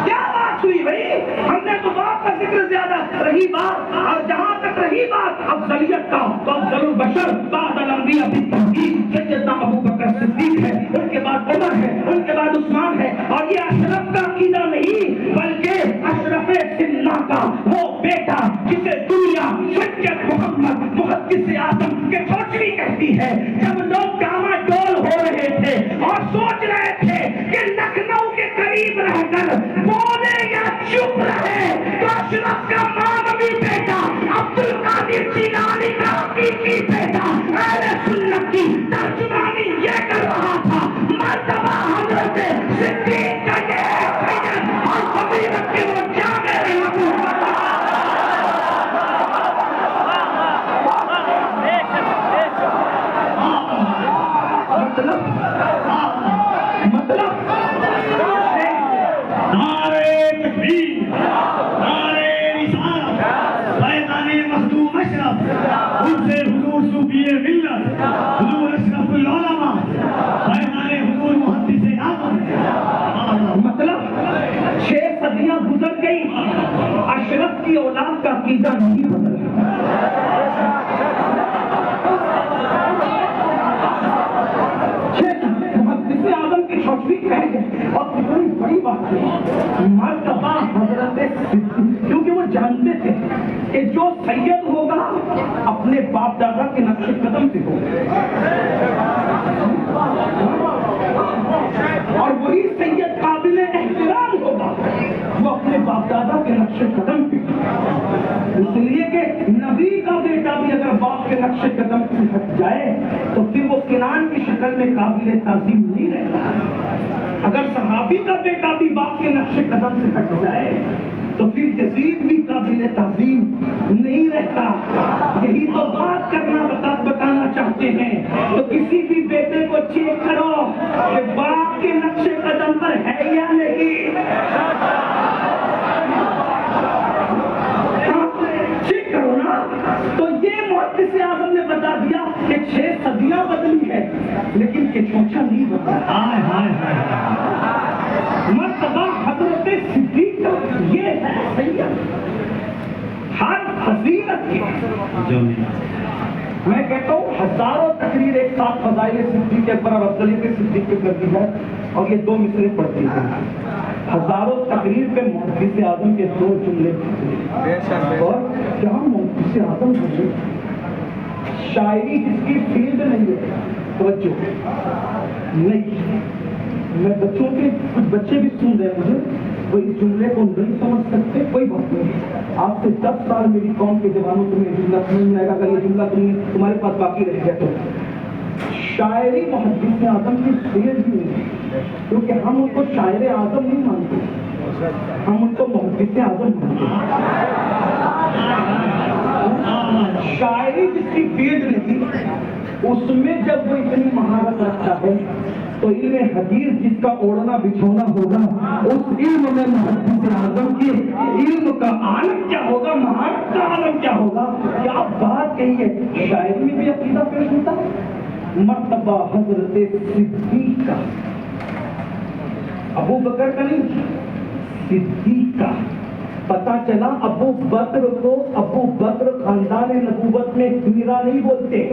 کیا بات ہوئی بھائی؟ ہم نے تو باپ کا ذکر زیادہ، رہی بات اور جہاں تک رہی بات افضلیت کا تو افضل البشر بعد الانبیاء بالتحقیق سیدنا ابو بکر صدیق ہے، ان کے بعد عمر ہے، ان کے بعد عثمان ہے، اور یہ اشرف کا عقیدہ نہیں بلکہ اشرف سنہ کا وہ بیٹا جسے دنیا سید محمد محدث اعظم کے چھوٹی کہتی ہے۔ جب لوگ ڈاما ڈول ہو رہے تھے اور سوچ رہے تھے کہ لکھنؤ کے قریب رہ کر بولے یا چپ رہے، تو اشرف کا مانوی بیٹا عبد القادر جیلانی کا حقیقی بیٹا اہل سنت کی ترجمانی یہ کر رہا تھا۔ مرتبہ حضرت صدیق کا یہ سید اور فضیلت کے وہ جامع گزر گئی، اشرف کی اولاد کا عقیدہ نہیں بدلا۔ محدث اعظم کی چھوٹی کہہ گئے اور کتنی بڑی بات ہے، مرتبہ حضرت کیونکہ وہ جانتے تھے کہ جو سید ہوگا اپنے باپ دادا کے نقش قدم سے ہوگا، اور وہی سید قابل احترام ہوگا وہ اپنے باپ دادا کے نقش قدم پہ، اس لیے کہ نبی کا بیٹا بھی اگر باپ کے نقش قدم سے ہٹ جائے تو پھر وہ کنان کی شکل میں قابل تعظیم نہیں رہتا۔ صحابی کا بیٹا بھی باپ کے نقش قدم سے ہٹ جائے تو پھر یزید بھی قابل تعظیم نہیں رہتا. یہی تو بات کرنا بتانا چاہتے ہیں. تو کسی بھی بیٹے کو چیک کرو کہ باپ کے نقش قدم پر ہے یا نہیں. چیک کرو نا. تو یہ محدث اعظم نے بتا دیا کہ 6 صدیاں بدلی ہے لیکن کہ چونچا نہیں بدلا. مرتبہ حضرت صدیق کا یہ ہے سید ہر فضیلت کے. میں کہتا ہوں ہزاروں تقریر ایک ساتھ فضائل صدیق اکبر اور افضلیت صدیق پہ کر دی ہے اور یہ 2 مصرے پڑھتی ہیں. ہزاروں تقریر پہ محدث اعظم کے 2 جملے اور کیا محدث اعظم ہے. شاعری جس کی فیلڈ نہیں ہے توجہ نہیں. میں بچوں کے کچھ بچے بھی سن رہے ہیں مجھے وہ اس جملے کو نہیں سمجھ سکتے. کوئی بات نہیں. آپ سے 10 سال میری قوم کے جوانوں تمہیں جملہ سمجھ میں آئے گا. اگر یہ جملہ تمہارے پاس باقی رہ گیا تو شاعری محدث اعظم کی فیلڈ بھی نہیں ہے کیونکہ ہم ان کو شاعر اعظم نہیں مانتے, ہم ان کو محدث اعظم مانتے ہیں. شاعری جس کی فیلڈ نہیں اس میں جب وہ اتنی مہارت رکھتا ہے تو علم حدیث جس کا اوڑھنا بچھونا ہوگا اس علم میں محدث اعظم کے علم کا عالم کیا ہوگا, مہارت کا عالم کیا ہوگا. کیا بات کہی ہے. شاعری میں بھی عقیدہ پیش ہوتا ہے. مرتبہ حضرت صدیق کا, ابو بکر کا نہیں, صدیق کا. پتا چلا ابو بکر کو ابو بکر خاندان نبوت میں میرا نہیں بولتے,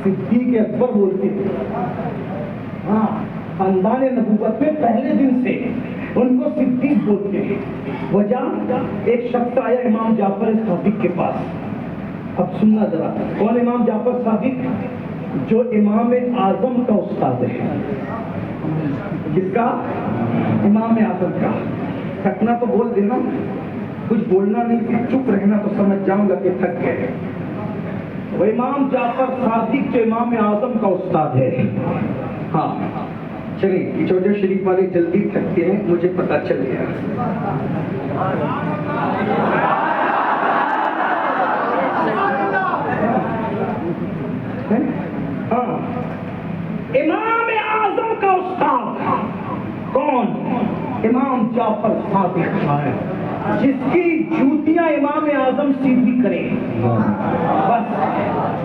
صدیق اکبر بولتے. ہاں خاندان نبوت میں پہلے دن سے ان کو صدیق بولتے ہیں. وجہ ایک شخص آیا امام جعفر صادق کے پاس. اب سننا ذرا, کون امام جعفر صادق؟ جو امام اعظم کا استاد ہے. کس کا؟ امام اعظم کا. تھکنا تو بول دینا, کچھ بولنا نہیں, چپ رہنا تو سمجھ جاؤں گا کہ تھک گئے. وہ امام جعفر صادق جو امام اعظم کا استاد ہے. ہاں چلیے چھوٹے شریف والے جلدی تھکتے ہیں, مجھے پتا چل گیا. ہاں امام اعظم کا استاد کون؟ امام جعفر صادق, جس کی جوتیاں امام اعظم سیدھی کرے.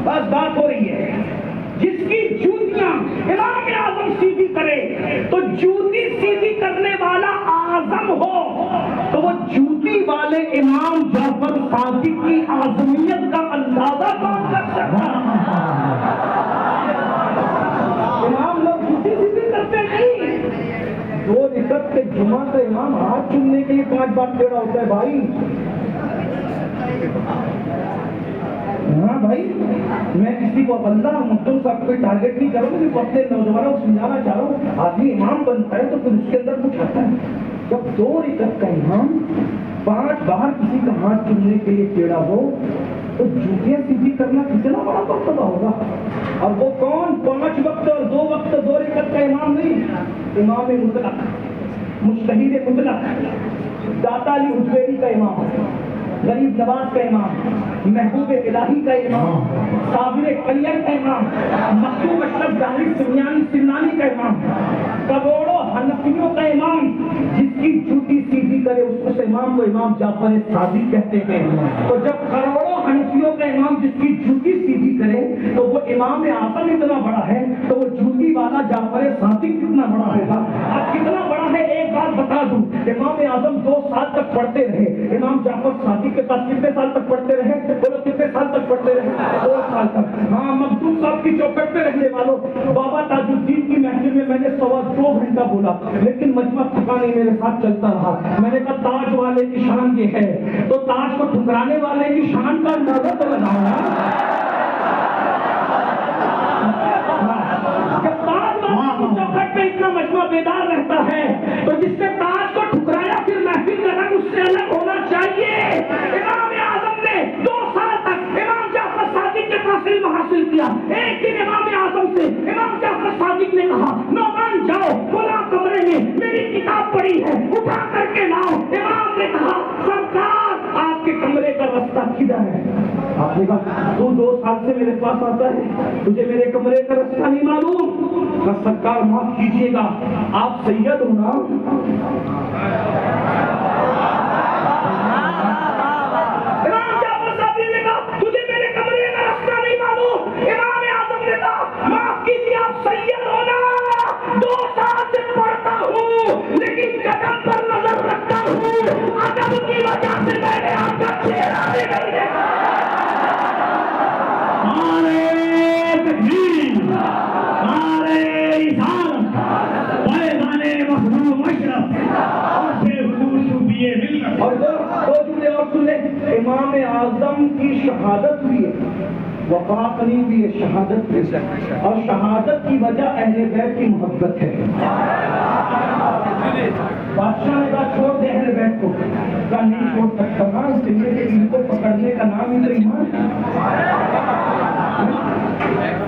بس بات ہو رہی ہے. جس کی جوتیاں امام اعظم سیدھی کرے تو جوتی سیدھی کرنے والا اعظم ہو تو وہ جوتی والے امام جعفر صادق کی اعظمیت کا اندازہ کون کر سکتا؟ امام لوگ جوتی سیدھی کرتے نہیں. 2 رکعت کے جمعہ کا امام ہاتھ چومنے کے لیے 5 بار ٹیڑھا ہوتا ہے بھائی. ہاں بھائی, میں کسی کو اللہ مدعو صاحب کوئی ٹارگیٹ نہیں کروں, لیکن اپنے نوجوانوں کو سمجھانا چاہ رہا ہوں. آدمی امام بنتا ہے تو پھر اس کے اندر کچھ آتا ہے. جب 2 رکعت کا امام 5 بار کسی کا ہاتھ چومنے کے لیے ٹیڑھا ہو تو جوتیاں سیدھی کرنا کتنا بڑا مرتبہ ہوگا. اور وہ کون؟ 5 وقت اور 2 وقت 2 رکعت کا امام نہیں, امام مطلق, مجتہد مطلق, داتا علی حجویری کا امام, غریب نواز کا امام, محبوب الہی کا امام, صابر کلیہ کا امام, مخدوم اشرف ظاہری سمنانی کا امام, کروڑوں حنفیوں کا امام. جس کی جوتی سیدھی کرے اس امام کو امام جعفر صادق کہتے ہیں. تو جب کروڑوں حنفیوں کا امام جس کی جوتی سیدھی کرے تو وہ امام اعظم اتنا بڑا ہے تو وہ جوتی والا جعفر صادق کتنا بڑا ہوگا. اب کتنا بڑا ہے ایک بات بتا دوں, امام اعظم 2 سال تک پڑھتے رہے. امام جعفر صادق کے پاس کتنے سال تک پڑھتے رہے؟ بولو کتنے سال تک پڑھتے رہے؟ 2 سال تک. ہاں مخدوم صاحب کی چوکھٹ پہ رہنے والوں, بابا تاج الدین کی محفل میں میں نے 2.25 گھنٹہ بولا لیکن مجمع تھکا نہیں, میرے ساتھ چلتا رہا. میں نے کہا تاج والے کی شان یہ ہے تو تاج کو ٹھکرانے والے کی شان کا اندازہ تو لگایا. جب تاج والے کی چوکھٹ پہ اتنا مجمع بیدار رہتا ہے تو جس نے تاج کو ٹھکرایا پھر محفل کا رنگ اس سے الگ ہونا چاہیے. امام اعظم نے 2 سال تک امام جعفر صادق کے پاس علم حاصل کیا. ایک دن امام اعظم سے امام جعفر صادق نے کہا نعمان جاؤ نہیں ہے, اٹھا کر کے لاؤ. امام نے کہا سرکار آپ کے کمرے کا رستہ کدھر ہے؟ آپ نے کہا تو 2 سال سے میرے پاس آتا ہے, تجھے میرے کمرے کا رستہ نہیں معلوم؟ کہا سرکار معاف کیجیے گا, آپ سید ہو نا. امام جعفر صادق نے کہا تجھے میرے کمرے کا رستہ نہیں معلوم؟ امام اعظم نے کہا معاف کیجیے آپ سید ہو نا, 2 سال سے پڑھتا ہوں لیکن قدم پر نظر رکھتا ہوں, ادب کی وجہ سے میں نے آپ کا چہرہ نہیں دیکھا. اور 2 جملے اور سن لیں. امام اعظم کی شہادت ہوئی ہے, وفات نہیں ہوئی ہے, شہادت ہوئی ہے, اور شہادت کی وجہ اہل بیت کی محبت ہے. بادشاہ نے کہا چھوڑ دے اہل بیت کو, کہا نہیں چھوڑ سکتا نا, اس لیے کہ ان کو پکڑنے کا نام ہی تو ایمان ہے.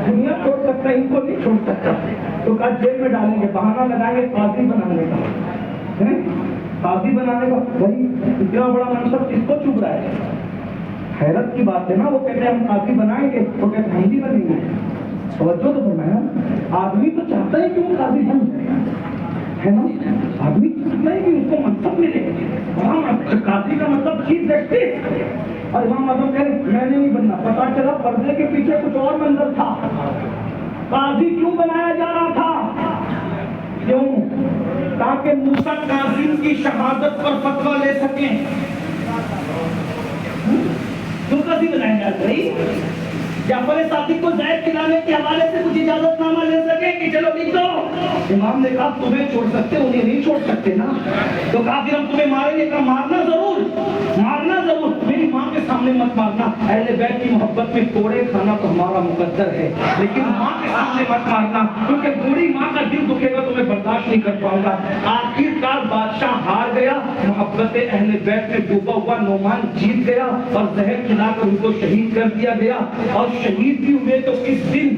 دنیا چھوڑ سکتا ہے, ان کو نہیں چھوڑ سکتا. تو کہا جیل میں ڈالیں گے, بہانہ لگائیں گے قاضی بنانے کا. قاضی بنانے کا بھائی اتنا بڑا منصب کس کو چبھ رہا ہے؟ حیرت کی بات ہے نا. وہ کہتے ہیں ہم قاضی بنائیں گے, وہ کہتے ہیں ہم بھی بنیں گے. توجہ تو فرمایا, آدمی تو چاہتا ہے کہ وہ قاضی بن ہے نا, آدمی چاہتا ہے کہ اس کو منصب ملے. قاضی کا مطلب چیف جسٹس. اور امام اعظم کہہ رہے میں نے نہیں بننا. پتا چلا پردے کے پیچھے کچھ اور منظر تھا. قاضی کیوں بنایا جا رہا تھا؟ کیوں؟ تاکہ موسیٰ کاظم کی شہادت پر فتویٰ لے سکیں. کیوں قاضی بنایا جا رہی؟ جعفر صادق کو زہر کھلانے کے حوالے سے کچھ اجازت نامہ لے سکیں کہ چلو لکھ دو. امام نے کہا تمہیں چھوڑ سکتے, انہیں نہیں چھوڑ سکتے نا. تو کہا پھر ہم تمہیں ماریں گے. کہا مارنا ضرور, مارنا ضرور, میری ماں کے سامنے مت مارنا. اہل بیت کی محبت میں کوڑے کھانا تو ہمارا مقدر ہے, لیکن ماں کے سامنے مت مارنا, کیونکہ بوڑھی ماں کا دل دکھے گا تو میں برداشت نہیں کر پاؤں گا. آخر کار بادشاہ ہار گیا, محبت اہل بیت میں ڈوبا ہوا نعمان جیت گیا, اور زہر کھلا کر ان کو شہید کر دیا گیا. اور شہید بھی ہوئے تو اس دن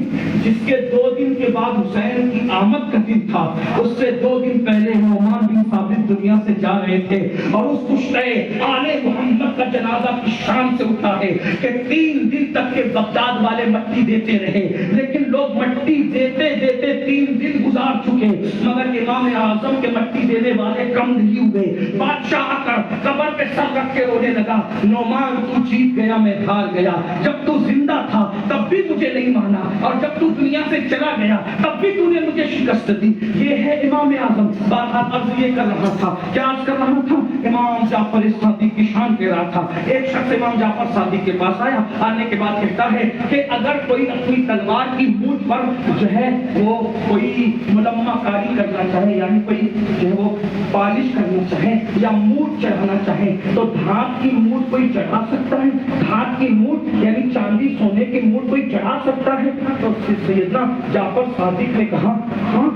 جس کے 2 دن کے بعد حسین کی آمد کا دن تھا, اس سے 2 دن پہلے نعمان بن ثابت دنیا سے جا رہے تھے. اور اس کشتے آل محمد کا جنازہ کی شان سے اٹھا ہے کہ 3 دن تک کے بغداد والے مٹی دیتے رہے, لیکن لوگ مٹی دیتے دیتے 3 دن گزار چکے, مگر امام اعظم کے مٹی دینے والے کم نہیں ہوئے. بادشاہ آ کر قبر پہ سر رکھ کے رونے لگا, نعمان تو جیت گیا میں ہار گیا. جب تو زندہ تھا تب بھی مجھے نہیں مانا, اور جب تو دنیا سے چلا گیا تب بھی تو نے مجھے شکست دی. یہ ہے امام اعظم. بات عرض یہ کر رہا تھا, کیا عرض کر رہا تھا؟ امام جعفر صادق کی شان کہہ رہا تھا. ایک شخص امام جعفر صادق کے پاس آیا, آنے کے بعد کہتا ہے کہ اگر کوئی اپنی تلوار کی مونچھ پر جو ہے وہ کوئی ملمہ کاری کرنا چاہے, یعنی کوئی جو ہے وہ پالش کرنا چاہے یا مونچھ چڑھانا چاہے, تو دھات کی مونچھ کوئی چڑھا سکتا ہے؟ دھات کی مونچھ یعنی چاندی سونے کی مونچھ کوئی چڑھا سکتا ہے؟ تو سیدنا جعفر صادق نے کہا ہاں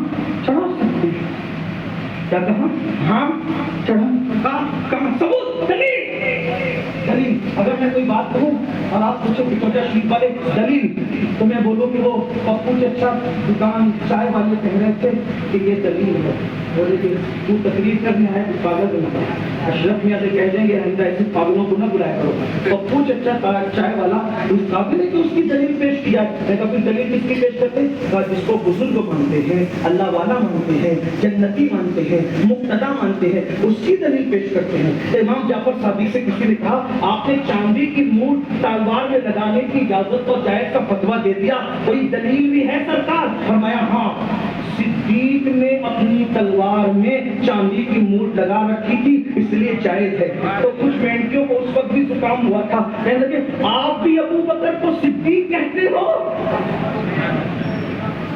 چڑھا سکتے ہیں. کیا کہا؟ ہاں چڑھا. کہا ثبوت, دلیل. اگر میں کوئی بات کہوں اور آپ پوچھو کہ چھوٹا شریف والے دلیل, تو میں بولوں کہ وہ پپو چچا دکان چائے والے کہہ رہے تھے کہ یہ دلیل ہے. بولے کہ تو تقریر کرنے آئے تو پاگل بنتا. اشرف میاں سے کہہ دیں گے آئندہ ایسے پاگلوں کو نہ بلایا کرو. پپو چچا چائے والا اس قابل ہے کہ اس کی دلیل پیش کیا. میں کہا پھر دلیل کس کی پیش کرتے؟ کہا جس کو بزرگ مانتے ہیں, اللہ والا مانتے ہیں, جنتی مانتے ہیں, مقتدا مانتے ہیں, اس کی دلیل پیش کرتے ہیں. امام جعفر صادق سے کسی نے کہا آپ نے چاندی کی مونچھ تلوار میں لگانے کی اجازت اور جائز کا فتویٰ دے دیا, کوئی دلیل بھی ہے سرکار؟ فرمایا ہاں, صدیق نے اپنی تلوار میں چاندی کی مونچھ لگا رکھی تھی اس لیے جائز ہے. تو کچھ مینٹیوں کو اس وقت بھی زکام ہوا تھا, کہنے لگے آپ بھی ابو بکر کو صدیق کہتے ہو؟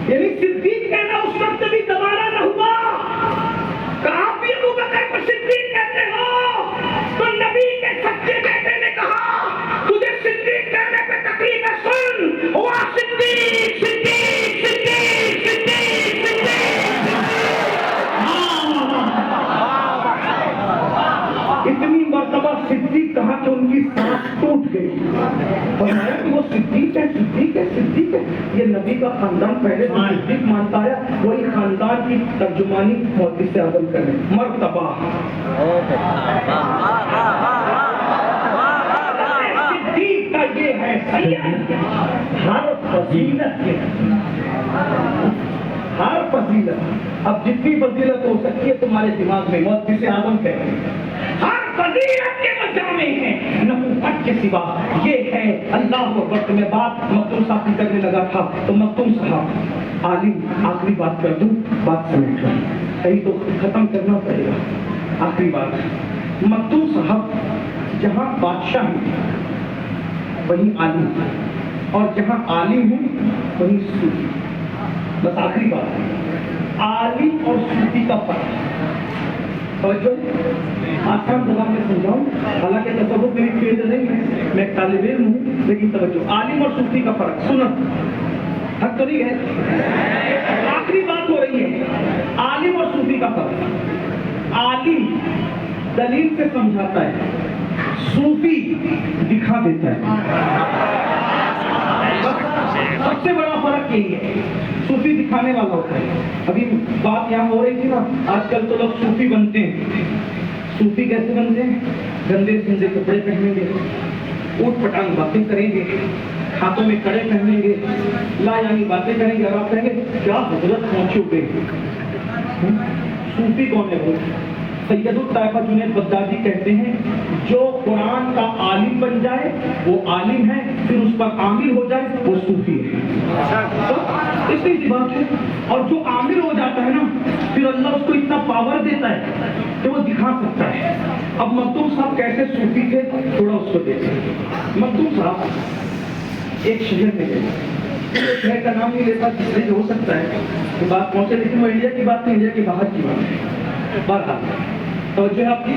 یعنی صدیق کہنا اس وقت بھی دوبارہ نہ ہوا کہ آپ بھی ابو بکر کو صدیق کہتے ہو. تو نبی کے سچے بیٹے نے کہا تجھے صدیق کہنے پہ تکلیف ہے, سن ہوا صدیق صدیق صدیق صدیق صدیق. اتنی مرتبہ صدیق کہا کہ ان کی سانس ٹوٹ گئی. فرمایا کہ وہ صدیق ہے صدیق ہے صدیق ہے. نبی کا خاندان پہلے صدیق مانتا ہے، وہی خاندان کی ترجمانی محدث اعظم کریں. مرتبہ صدیق کا یہ ہے سید. ہر فضیلت کے ہر فضیلت، اب جتنی فضیلت ہو سکتی ہے تمہارے دماغ میں محدث اعظم کہتے ہیں ہر فضیلت کے مجامع ہیں نبوت کے سوا. یہ ہے اللہ اکبر. تو میں بات مختوم صاحب کی کرنے لگا تھا تو مختوم صاحب عالم، آخری بات کر دوں، بات سمجھ لو، کہیں تو ختم کرنا پڑے گا. آخری بات، مختوم صاحب جہاں بادشاہ ہیں وہیں عالم، اور جہاں عالم ہیں وہیں صوفی. بس آخری بات، عالم اور صوفی کا فرق. توجہ، آسان زبان میں سمجھاؤں، حالانکہ تصوف میری فیلڈ نہیں ہے، میں ایک طالب علم ہوں، لیکن توجہ، عالم اور صوفی کا فرق سنو. حق تو نہیں ہے، آخری بات ہو رہی ہے. عالم اور صوفی کا فرق، عالم دلیل سے سمجھاتا ہے، صوفی دکھا دیتا ہے. سب سے بڑا فرق یہی ہے، صوفی دکھانے والا ہوتا ہے. ابھی بات یہاں ہو رہی تھی نا، آج کل تو لوگ صوفی بنتے ہیں. صوفی کیسے بنتے ہیں؟ گندے سندے کپڑے پہنیں گے، اوٹ پٹانگ باتیں کریں گے، ہاتھوں میں کڑے پہنیں گے، لا یعنی باتیں کریں گے، اور آپ کہیں گے کیا حضرت پہنچے ہوئے. صوفی کون ہے؟ وہ سید الطائفہ جنید بغدادی کہتے ہیں جو قرآن کا عالم بن جائے وہ عالم ہے، پھر اس پر عامل ہو جائے وہ صوفی ہے. اس لیے بات ہے. اور جو عامل ہو جاتا ہے نا، پھر اللہ اس کو اتنا پاور دیتا ہے کہ وہ دکھا سکتا ہے. اب مختوم صاحب کیسے صوفی تھے تھوڑا اس کو دیکھیں. مختوم صاحب ایک شہر میں گئے، شہر کا نام نہیں لیتا جس سے ہو سکتا ہے کہ بات پہنچے، لیکن وہ انڈیا کی بات نہیں، انڈیا کے باہر کی بات ہے. بہرحال توجہ آپ کی.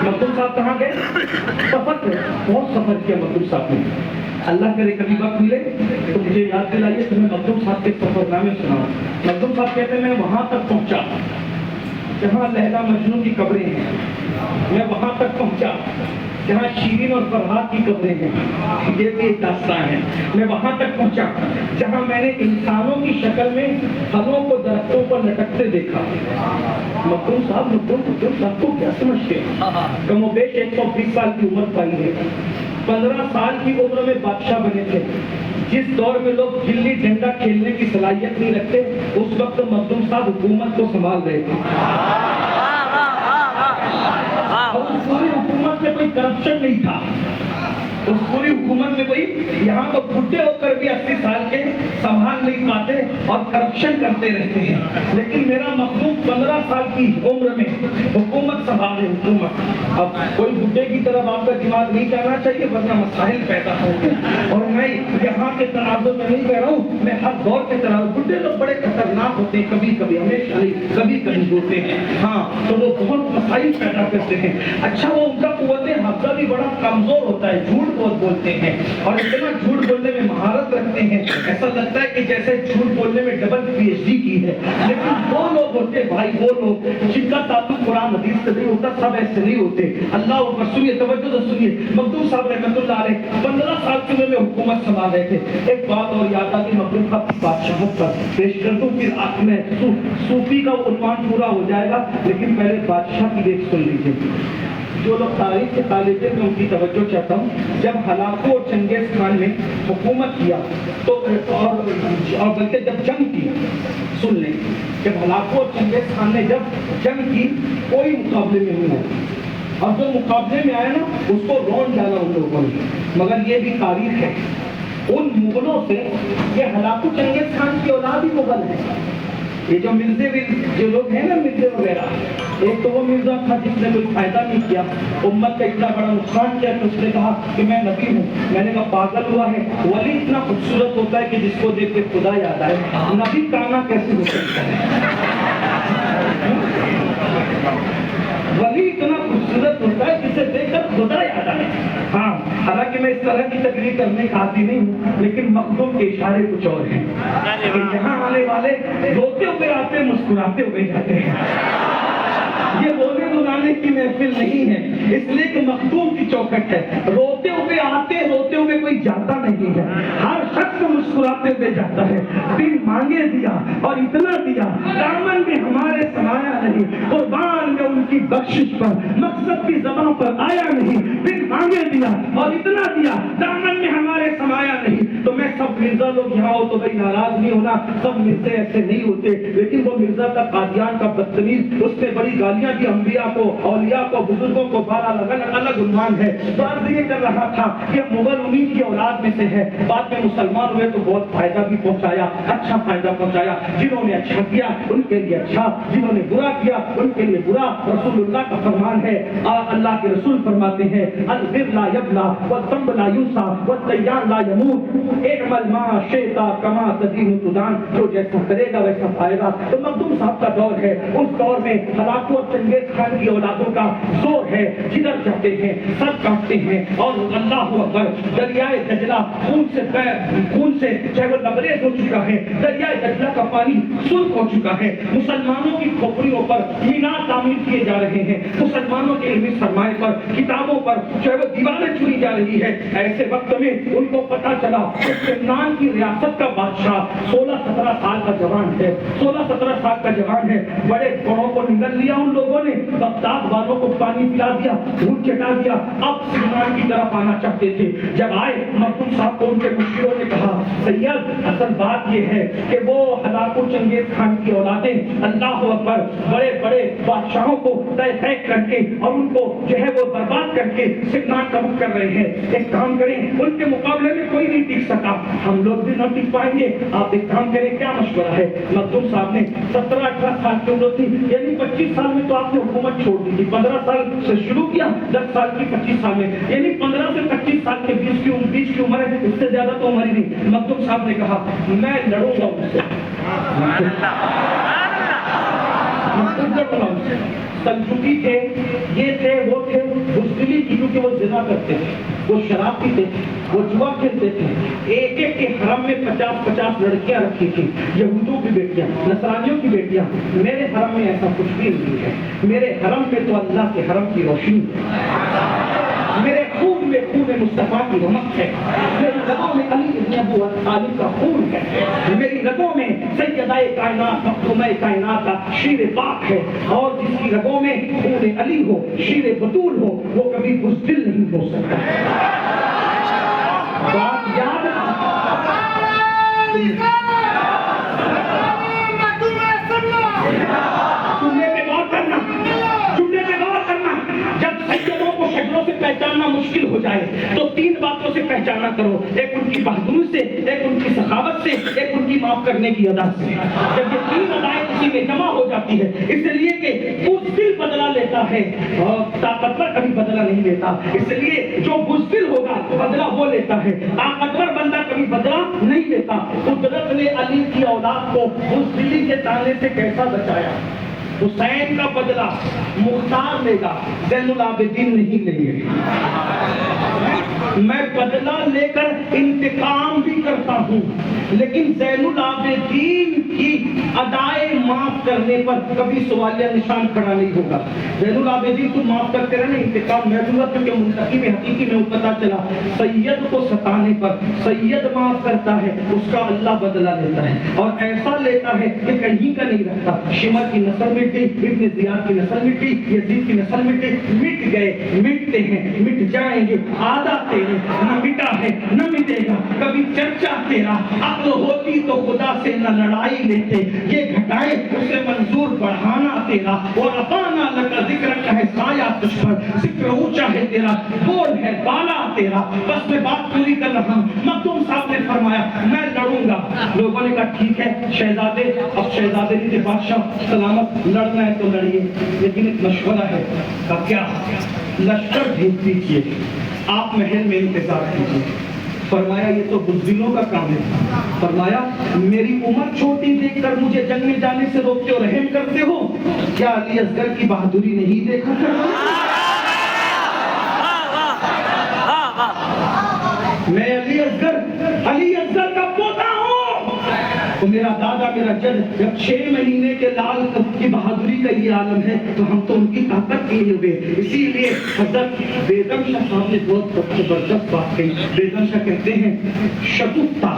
مختوم صاحب کہاں گئے؟ سفر پہ، بہت سفر کیا مختوم صاحب نے. اللہ کرے کبھی وقت ملے تو مجھے یاد دلائیے تو میں مختوم صاحب کے سفر نامے سناؤں. مختوم صاحب کہتے ہیں میں وہاں تک پہنچا جہاں لیلا مجنون کی قبریں ہیں، میں وہاں تک پہنچا جہاں شیرین اور فرحات کی قبریں ہیں. یہ بھی ایک داستان ہے. میں وہاں تک پہنچا جہاں میں نے انسانوں کی شکل میں پھلوں کو درختوں پر لٹکتے دیکھا. مختوم صاحب کو کیا سمجھتے ہیں؟ کم و بیش 120 سال کی عمر پائی ہے. 15 سال کی عمر میں بادشاہ بنے تھے. جس دور میں لوگ گلی ڈنڈا کھیلنے کی صلاحیت نہیں رکھتے، اس وقت مختوم صاحب حکومت کو سنبھال رہے تھے. اور اس پوری حکومت میں کوئی کرپشن نہیں تھا. اس پوری حکومت میں کوئی، یہاں تو بڈھے ہو کر بھی 80 سال کے سنبھال نہیں پاتے اور کرپشن کرتے رہتے ہیں. لیکن میرا مخلوق 15 سال کی عمر میں حکومت سنبھالے. حکومت اب کوئی بڈھے کی طرف آپ کا دماغ نہیں جانا چاہیے ورنہ مسائل پیدا ہوں گے. اور میں یہاں کے تناظر میں نہیں کہہ رہا ہوں، میں ہر دور کے تناظر. بڈھے لوگ بڑے خطرناک ہوتے ہیں، کبھی کبھی، ہمیشہ نہیں، کبھی کبھی ہوتے ہیں. ہاں تو وہ بہت مسائل پیدا کرتے ہیں. اچھا وہ ان کا قوت حافظہ بھی بڑا کمزور ہوتا ہے، جھوٹ بہت بولتے ہیں اور اتنا جھوٹ بولنے میں مہارت رکھتے ہیں، ایسا لگتا ہے کہ جیسے جھوٹ بولنے میں ڈبل PhD کی ہے. لیکن وہ لوگ ہوتے بھائی، وہ لوگ جن کا تعلق قرآن حدیث سے نہیں ہوتا، سب ایسے نہیں ہوتے. اللہ اکبر. سنیے، توجہ سے سنیے. مختوم صاحب رحمۃ اللہ علیہ 15 سال کی عمر میں حکومت سنبھال رہے تھے. ایک بات اور یاد آتی مختوم صاحب کی بادشاہت پر پیش کر دوں، پھر آپ میں صوفی کا عنوان پورا ہو جائے گا. لیکن پہلے بادشاہ کی دیکھ سن لیجیے. جو لوگ تاریخ کے طالب علم میں ان کی توجہ چاہتا ہوں، جب ہلاکو اور چنگیز خان نے حکومت کیا تو اور بلکہ جب جنگ کی، سن لیں، جب ہلاکو اور چنگیز خان نے جب جنگ کی کوئی مقابلے میں نہیں آیا، اور جو مقابلے میں آیا نا اس کو رون ڈالا ان لوگوں نے. مگر یہ بھی تاریخ ہے، ان مغلوں سے یہ ہلاکو چنگیز خان کی اولاد ہی مغل ہے. یہ جو مرزے جو لوگ ہیں نا، مرزے وغیرہ، ایک تو وہ مرزا تھا جس نے کوئی فائدہ نہیں کیا، امت کا اتنا بڑا نقصان کیا کہ اس نے کہا کہ میں نبی ہوں. میں نے کہا پاگل ہوا ہے، ولی اتنا خوبصورت ہوتا ہے کہ جس کو دیکھ کے خدا یاد آئے. نبی کانا کیسے ہو سکتا ہے؟ ولی اتنا خوبصورت ہوتا ہے جسے دیکھ کر خدا یاد آئے. ہاں، حالانکہ میں اس طرح کی تقریر کرنے کا عادی نہیں ہوں، لیکن مخدوم کے اشارے کچھ اور ہیں. یہاں آنے والے روتے ہوئے آتے، مسکراتے ہوئے جاتے ہیں. یہ بولنے تو سنانے کی محفل نہیں ہے، اس لیے کہ مخدوم کی چوکھٹ ہے. روتے ہوئے آتے، روتے ہوئے کوئی جاتا نہیں ہے. ہر شخص مسکراتے ہوئے جاتا ہے. بن مانگے دیا اور اتنا دیا، دامن میں ہمارے سمایا نہیں. قربان میں ان کی بخشش پر مقصد کی زبان پر آیا نہیں. بن مانگے دیا اور اتنا دیا، دامن میں ہمارے سمایا نہیں. تو میں سب مرزا لوگ یہاں ہو تو بھائی ناراض نہیں ہونا، سب مرزے ایسے نہیں ہوتے. لیکن وہ مرزا کا قادیان کا بدتمیز، اس نے بڑی گالیاں دی انبیاء کو، اولیاء کو، بزرگوں کو. بارہ الگ عنوان ہے. تو عرض یہ کر رہا تھا کہ مغل انہی کی اولاد میں سے ہے. بعد میں مسلمان ہوئے تو بہت فائدہ بھی پہنچایا، اچھا فائدہ پہنچایا. جنہوں نے اچھا کیا ان کے لیے اچھا، جنہوں نے برا کیا ان کے لیے برا. رسول اللہ کا فرمان ہے، اللہ کے رسول فرماتے ہیں البر لا یبلا والذنب لا ینسا والدیان لا یموت اعمل ما شئت کما تدین تدان. جو جیسا کرے گا ویسا پائے گا. تو مخدوم صاحب کا دور ہے، اس دور میں ہلاکو اور چنگیز خان کی اولادوں کا زور ہے. جدھر جاتے ہیں سر کاٹتے ہیں. اور اللہ اکبر، دریائے دجلہ خون سے چاہے وہ لبریز ہو چکا ہے. دریائے دجلہ کا پانی سرخ ہو چکا ہے. مسلمانوں کی کھوپڑیوں پر مینار تعمیر کیے جا رہے ہیں. مسلمانوں کے علمی سرمائے پر، کتابوں پر چاہے وہ دیواریں چنی جا رہی ہے. ایسے وقت میں ان کو پتا چلا کہ لبنان کی ریاست کا بادشاہ 16-17 سال کا جوان ہے. 16-17 سال کا جوان ہے. بڑے بڑوں کو نگل لیا ان لوگوں نے، بغداد والوں کو پانی پلا دیا، دودھ چٹا دیا. اب سیمان کی طرف آنا چاہتے تھے. جب آئے مخدوم صاحب کو ان کے مشیروں نے کہا سید اصل بات یہ ہے کہ وہ ہلاکو چنگیز خان کی اولادیں اللہ اکبر بڑے بڑے بادشاہوں کو طے کر کے اور ان کو جو ہے وہ برباد کر کے سیمان کا رخ کر رہے ہیں. ایک کام کریں، ان کے مقابلے میں کوئی نہیں ٹک سکا، ہم لوگ بھی نہ ٹک پائیں گے. آپ ایک کام کریں، کیا مشورہ ہے؟ مخدوم صاحب نے 17-18 سال کی عمر تھی، یعنی 25 سال میں تو آپ نے حکومت چھوڑ دی تھی. 15 سال سے شروع کیا، 10 سال کی 25 سال میں، یعنی 15 سے 25 سال کے بیچ کی عمر ہے. اس سے زیادہ تو عمر ہی نہیں. مخدوم صاحب نے کہا میں لڑوں گا ان سے. سلجوقی تھے، یہ تھے، وہ تھے، بزدلی کی، کیونکہ وہ زنا کرتے تھے، وہ شراب پیتے تھے، وہ جوا کھیلتے تھے. ایک ایک کے حرم میں 50-50 لڑکیاں رکھی تھی، یہودوں کی بیٹیاں، نصرانیوں کی بیٹیاں. میرے حرم میں ایسا کچھ بھی نہیں ہے. میرے حرم میں تو اللہ کے حرم کی روشنی ہے. میرے خون میں خون مصطفیٰ کی رمق ہے. میری رگوں میں علی ابن ابو طالب کا خون ہے. میری رگوں میں سیدہ کائنات مخدومہ کائنات کا شیر پاک ہے. اور جس کی رگوں میں خون علی ہو، شیر بطول ہو، وہ کبھی بزدل نہیں ہو سکتا. بات یاد سے پہچاننا مشکل ہو جائے تو 3 باتوں سے پہچانا کرو. ایک ان کی بہادری سے، ایک ان کی سخاوت سے، ایک ان کی معاف کرنے کی ادا سے. جب یہ 3 ادائیں کسی میں جمع ہو جاتی ہے، اس لیے کہ بزدل بدلہ لیتا ہے اور طاقتور کبھی بدلہ نہیں لیتا. اس لیے جو بزدل ہوگا بدلہ وہ لیتا ہے، طاقتور بندہ کبھی بدلہ نہیں لیتا. قدرت نے علی کی اولاد کو بزدلی کے تانے سے کیسا بچایا. حسین کا بدلہ مختار لے گا، زین العابدین نہیں لیں گے. میں بدلہ لے کر انتقام بھی کرتا ہوں، لیکن زین العابدین کی ادائے معاف کرنے پر کبھی سوالیہ نشان کھڑا نہیں ہوگا. زین العابدین تو معاف کرتے رہے، انتقام میں دوں گا، کیونکہ منتقم حقیقی میں پتا چلا سید کو ستانے پر سید معاف کرتا ہے، اس کا اللہ بدلہ لیتا ہے. اور ایسا لیتا ہے کہ کہیں کا نہیں رکھتا. شمر کی نسل مٹ گئی، ابن زیاد کی نسل مٹ گئی، یزید کی نسل مٹ گئی. مٹ گئے، مٹتے ہیں، مٹ جائیں گے. آدھا تیرے نہ مٹا ہے نہ مٹے گا کبھی چرچا تیرا. عقل ہوتی تو خدا سے نہ لڑائی لیتے، یہ گھٹائے اسے منظور بڑھانا تیرا. اور اپانا لگا ذکر کا ہے سایہ تجھ پر، ذکر اونچا ہے تیرا، بول ہے بالا تیرا. بس میں بات پوری کر رہا ہوں. مخدوم صاحب نے فرمایا میں لڑوں گا. لوگوں نے کہا ٹھیک ہے شہزادے. اب شہزادے کے بادشاہ سلامت، لڑنا ہے تو لڑیے، لیکن ایک مشورہ ہے. کیا لشکر بھیج دیجیے، آپ محل میں انتظار کیجیے. فرمایا یہ تو بزدلوں کا کام ہے. فرمایا میری عمر چھوٹی دیکھ کر مجھے جنگ میں جانے سے روکتے ہو، رحم کرتے ہو. کیا علی اصغر کی بہادری نہیں دیکھا کرتے؟ میں علی اصغر کا پوتا ہوں. تو میرا دادا میرا جد جب 6 مہینے کے لال کی بہادری کا یہ عالم ہے تو ہم تو ان کی طاقت کے لیے ہوئے. اسی لیے حضرت بیدم شاہ صاحب نے بہت زبردست بات کہی. بیدم شاہ کہتے ہیں شگفتہ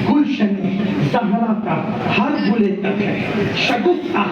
گلشن زہرا کا ہر گلے تر ہے. شگفتہ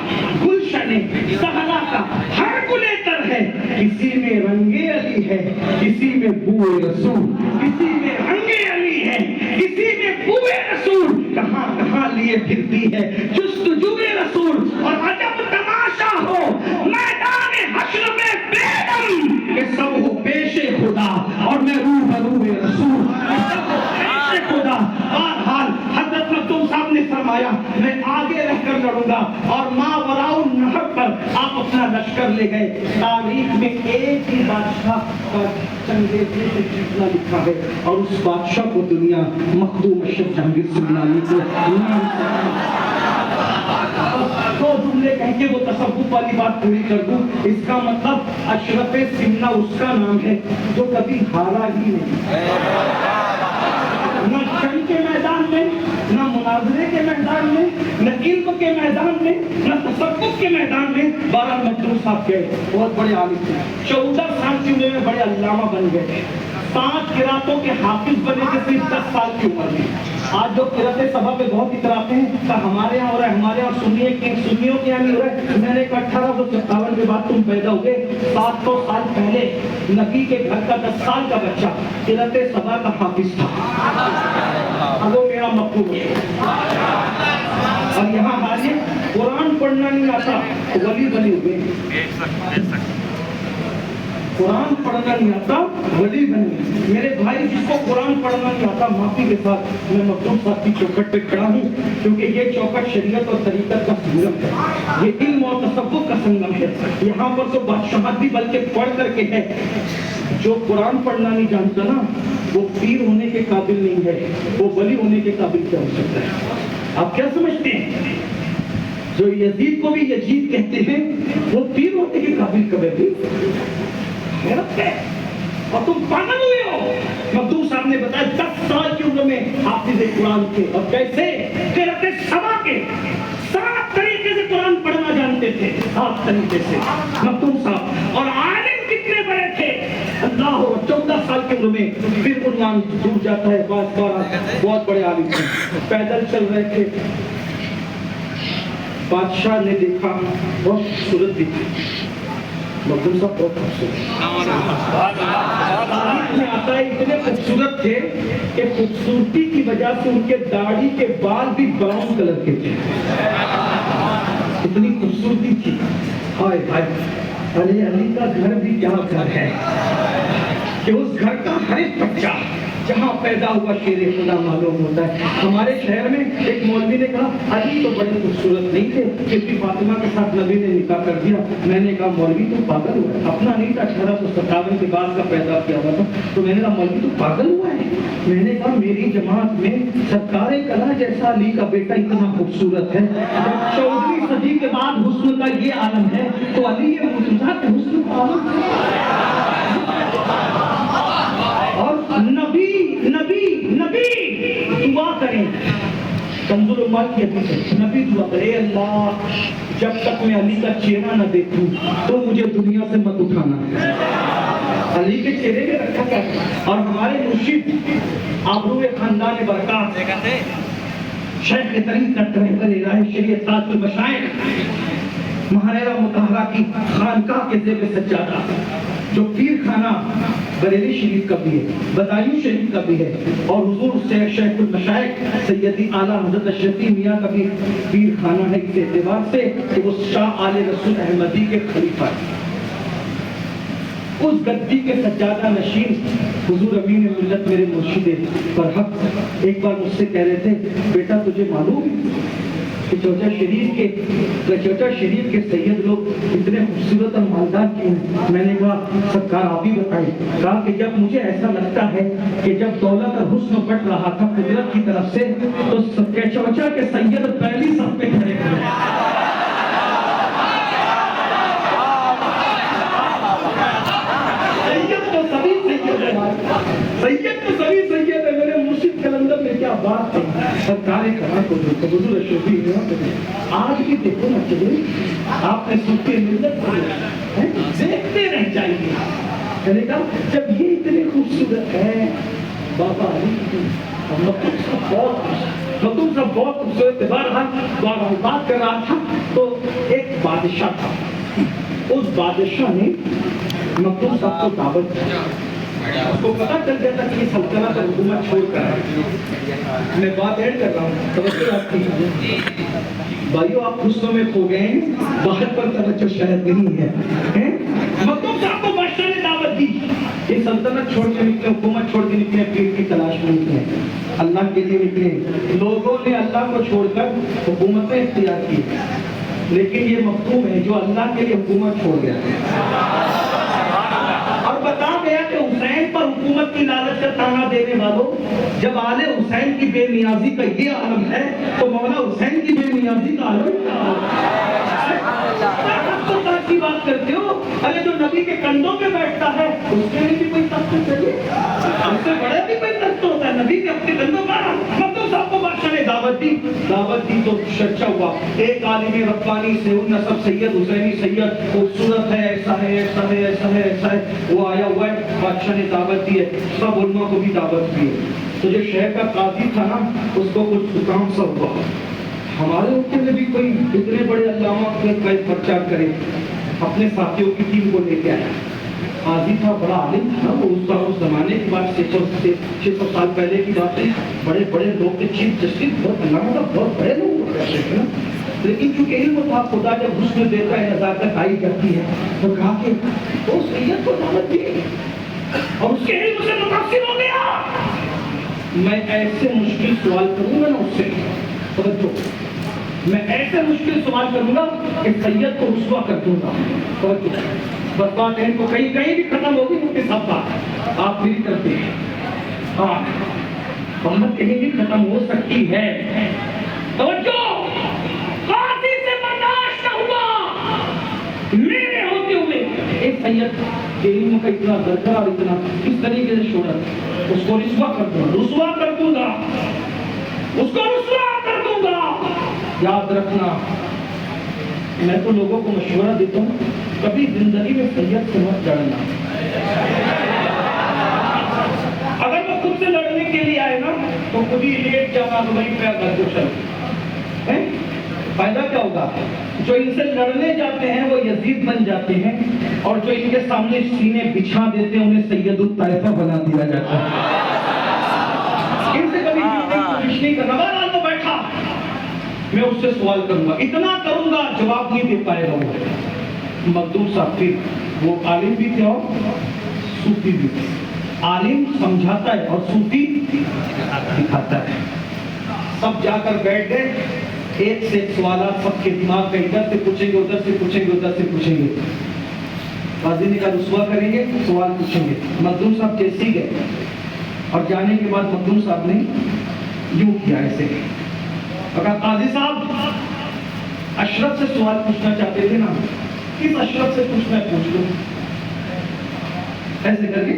گلشن زہرا کا ہر گلے تر ہے. کسی میں رنگے علی ہے, کسی میں بوئے رسول, کسی میں رنگے علی ہے, کسی میں بوئے رسول. کہاں کہاں لیے پھرتی ہے جستجوئے رسول. اور عجب تماشا ہو میدان حشر میں بیگم کہ سب ہو پیش خدا اور میں روبروئے رسول. سب ہو پیش خدا. بہرحال حضرت مخدوم صاحب نے فرمایا میں آگے رہ کر لڑوں گا, اور ماں وراؤ نہر پر آپ اپنا لشکر لے گئے. تاریخ میں ایک ہی بادشاہ کا چنگیزی سے جیتنا لکھا ہے, اور اس بادشاہ کو دنیا مخدوم اشرف جہانگیر سمنانی کو دو جملے کہہ کے وہ تصوف والی بات پوری کر دوں. اس کا مطلب اشرف سمنا اس کا نام ہے جو کبھی ہارا ہی نہیں. نہ جنگ کے میدان میں, نہ مناظرے کے میدان میں, نہ علم کے میدان میں, نہ تصوف کے میدان میں. بہرحال مخدوم صاحب گئے, بہت بڑے عالم تھے. 14 سال کی عمر میں بڑے علامہ بن گئے. 5 قراتوں کے حافظ بنے تھے صرف 10 سال کی عمر میں. آج جو قرات سبا پہ بہت اتراتے ہیں کہ ہمارے یہاں ہو رہا ہے, ہمارے یہاں سنیوں کے یہاں نہیں ہو رہا ہے. میں نے کہا 1857 کے بعد تم پیدا ہوئے, 700 سال پہلے نبی کے گھر کا 10 سال کا بچہ قرات سبا کا حافظ تھا. اب وہ میرا مقبول ہے. اور یہاں حاضر قرآن پڑھنا نہیں آتا ولی بنے ہوئے. قرآن پڑھنا نہیں آتا ولی بنے. میرے بھائی جس کو قرآن پڑھنا نہیں آتا, معافی کے ساتھ میں مخدوم صاحب کی چوکھٹ پہ کھڑا ہوں, کیونکہ یہ چوکھٹ شریعت اور طریقت کا سنگم ہے. یہ علم اور تصوف کا سنگم ہے. یہاں پر تو بادشاہت بھی بلکہ پڑھ کر کے ہے. جو قرآن پڑھنا نہیں جانتا نا وہ پیر ہونے کے قابل نہیں ہے, وہ ولی ہونے کے قابل کیا ہو سکتا ہے؟ آپ کیا سمجھتے ہیں؟ جو یزید کو بھی یزید کہتے ہیں وہ پیر ہونے کے قابل کبھی بھی حیرت ہے. اور تم پاگل ہوئے ہو. مخدوم صاحب نے بتایا 10 سال کی عمر میں حافظ قرآن تھے, اور کیسے قرات سبا کے 7 طریقے سے قرآن پڑھنا جانتے تھے. 7 طریقے سے مخدوم صاحب. اور عالم کتنے بڑے تھے اللہ. 14 سال کی عمر میں پھر عنوان ڈوب جاتا ہے. بہت بڑے عالم تھے, پیدل چل رہے تھے. بادشاہ نے دیکھا بہت خوبصورت دکھی. مخدوم صاحب بہت خوبصورت میں آتا ہے, اتنے خوبصورت تھے کہ خوبصورتی کی وجہ سے ان کے داڑھی کے بال بھی براؤن کلر کے تھے. اتنی خوبصورتی تھی. ہائے ہائے, ارے علی کا گھر بھی کیا گھر ہے کہ اس گھر کا ہر ایک بچہ جہاں پیدا ہوا شیر خدا معلوم ہوتا ہے. ہمارے شہر میں ایک مولوی نے کہا علی تو بڑے خوبصورت نہیں تھے, کیونکہ فاطمہ کے ساتھ نبی نے نکاح کر دیا. میں نے کہا مولوی تو پاگل ہوا ہے, اپنا نہیں تھا, 1857 کے بعد کا پیدا کیا ہوا تھا. تو میں نے کہا مولوی تو پاگل ہوا ہے. میں نے کہا میری جماعت میں سرکار کلا جیسا علی کا بیٹا اتنا خوبصورت ہے. جب 14ویں صدی کے بعد حسن کا یہ عالم ہے تو علی یہ معجزات حسن کا عالم ہے. اور نبی دعا کریں. کنز العمال کی حدیث ہے, نبی دعا کرے اللہ جب تک میں علی کا چہرہ نہ دیکھوں تو مجھے دنیا سے مت اٹھانا. علی کے چہرے میں رکھا کیا. اور ہمارے مرشد آبرو خاندان برکات شیخ طریقت رہبر الہی شریعت تاج المشائخ مہرہ مطہرہ کی خانقاہ کے زیر سجادہ, جو پیر خانہ بریلی شریف کا بھی ہے, بدایوں شریف کا بھی ہے, اور حضور شیخ المشائخ سیدی اعلیٰ حضرت اشرفی میاں کا بھی پیر خانہ ہے, اس اعتبار سے کہ وہ شاہ آل رسول احمدی کے خلیفہ ہیں. اس گدی کے سجادہ نشین حضور امین ملت میرے مرشد برحق ایک بار مجھ سے کہہ رہے تھے بیٹا تجھے معلوم ہے کہ چوچا شریف کے سید لوگ اتنے خوبصورت اور مالدار کیوں ہیں؟ میں نے کہا سرکار آپ ہی بتائیں. کہا کہ جب مجھے ایسا لگتا ہے کہ جب دولت اور حسن بٹ رہا تھا قدرت کی طرف سے تو چوچا کے سید پہلی صف پہ کھڑے ہوئے. سید تو سبھی سید ہے. میرے مرشد کلندر میں کیا بات ہے. سرکار کرا کو جو حضور شفیع ہے آج بھی دیکھو نا چلے آپ نے صوفی ملت پڑھے دیکھتے رہ جائیں گے. کہنے کا جب یہ اتنے خوبصورت ہے بابا علی مطلب سب بہت خوبصورت بہرحال بات کر رہا تھا تو ایک بادشاہ تھا. اس بادشاہ نے مکتوم صاحب کو دعوت دیا. اس کو پتا چل گیا تھا کہ یہ سلطنت اور حکومت چھوڑ کر ہے. میں بات ایڈ کر رہا ہوں توجہ آپ کی بھائیو آپ غصوں میں کھو گئے ہیں باہر پر توجہ شاید نہیں ہے. مکتوم صاحب کو بادشاہ نے دعوت دی یہ سلطنت چھوڑ کے نکلے حکومت چھوڑ کے نکلے پیٹ کی تلاش میں نکلے اللہ کے لیے نکلے. لوگوں نے اللہ کو چھوڑ کر حکومتیں اختیار کی لیکن یہ مکتوم ہے جو اللہ کے لیے حکومت چھوڑ گیا اور بتا گیا کہ حسین پر حکومت کی لالچ کا تانا دینے والوں جب آل حسین کی بے نیازی کا یہ عالم ہے تو مولا حسین کی بے نیازی کا عالم کی بات کرتے ہو. ارے جو نبی کے کندھوں پہ بیٹھتا ہے اس کے لیے بھی کوئی تخت چاہیے ہم سے بڑے بھی کوئی تخت ہوتا ہے نبی کے اپنے کندھوں پر. مکتوم صاحب کو بادشاہ نے دعوت دی تو چرچا ہوا ایک عالم ربانی سے ان نسب سید حسینی سید خوبصورت ہے ایسا ہے ایسا ہے ایسا ہے ایسا ہے وہ آیا ہوا ہے بادشاہ نے دعوت دی ہے. سب علماء کو بھی دعوت دی ہے. تو جو شہر کا قاضی تھا نا اس کو کچھ زکام سا ہوا. ہمارے وقت میں بھی کوئی اتنے بڑے علامہ کا پرچار کرے اپنے ساتھیوں کی ٹیم کو لے کے آیا. قاضی تھا بڑا عالم تھا وہ اس زمانے کی بات 600 سال پہلے کی بات ہے. بڑے بڑے لوگ تھے چیف جسٹس بہت علامہ تھا بہت بڑے لوگ ہوتے ہیں لیکن چونکہ علم تھا خدا جب حسن دیتا ہے نزاکت آئی جاتی ہے تو کہا کہ وہ سید کو دعوت دی اور اس کے علم سے متاثر ہو گیا. میں ایسے مشکل سوال کروں گا نا اس سے توجہ میں ایسے مشکل سوال کروں گا کہ سید کو رسوا کر دوں گا. توجہ بس بات ہے کو کہیں بھی ختم ہوگی ان کے سب بات آپ میری کرتے ہیں ہاں بات کہیں بھی ختم ہو سکتی ہے. توجہ قاضی سے برداشت نہ ہوا میرے ہوتے ہوئے ایک سید کے علم کا اتنا درجہ اور اتنا کس طریقے سے شہرت اس کو رسوا کر دوں گا اس کو رسوا کر دوں گا. یاد رکھنا میں تو لوگوں کو مشورہ دیتا ہوں کبھی زندگی میں سید سے مت لڑنا. اگر وہ خود سے لڑنے کے لیے آئے نا تو خود ہی لیٹ جانا تو وہیں پہ گھر کو چل فائدہ کیا ہوگا. جو ان سے لڑنے جاتے ہیں وہ یزید بن جاتے ہیں اور جو ان کے سامنے سینے بچھا دیتے ہیں انہیں سید الطائفہ بنا دیا جاتا ہے. ان سے کبھی کوشش نہیں کرنا. بہرحال تو بیٹھا میں اس سے سوال کروں گا اتنا کروں گا جواب نہیں دے پائے گا. مکتوم صاحب پھر وہ عالم بھی تھے اور صوفی بھی تھے. عالم سمجھاتا ہے اور صوفی دکھاتا ہے. سب جا کر بیٹھ گئے ایک سے ایک سوالات سب کے دماغ کا ادھر سے پوچھیں گے ادھر سے پوچھیں گے ادھر سے پوچھیں گے. قاضی نے کہا رسوا کریں گے سوال پوچھیں گے. مکتوم صاحب جیسے گئے اور جانے کے بعد مکتوم صاحب نے یوں کیا ایسے اگر قاضی صاحب اشرف سے سوال پوچھنا چاہتے تھے نا کس اشرف سے پوچھنا ہے پوچھ لو. ایسے کر کے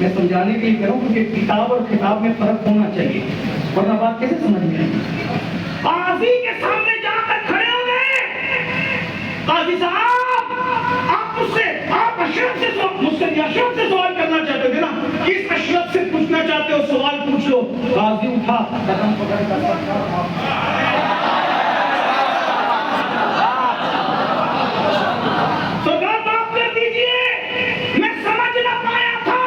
میں سمجھانے کے لیے کہہ رہا ہوں کہ کتاب اور خطاب میں فرق ہونا چاہیے ورنہ بات کیسے سمجھ میں آئے. قاضی کے سامنے جا کر کھڑے ہو گئے. قاضی صاحب آپ اشرف سے مجھ سے اشرف سے سوال کرنا چاہتے تھے نا کس اشرف سے پوچھنا چاہتے ہو سوال پوچھ لو. قاضی اٹھا قدم پکڑ کر سرکار معاف کر دیجئے میں سمجھ نہ پایا تھا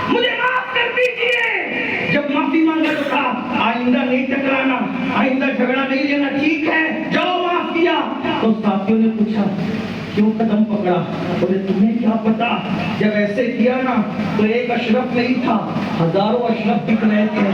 مجھے معاف کر دیجئے. جب معافی مانگا تو کہا آئندہ نہیں ٹکرانا آئندہ جھگڑا نہیں لینا ٹھیک ہے جاؤ معاف کیا. تو ساتھیوں نے پوچھا کیوں قدم پکڑا. بولے تمہیں کیا پتا جب ایسے کیا نا تو ایک اشرف نہیں تھا ہزاروں اشرف دکھ رہے تھے.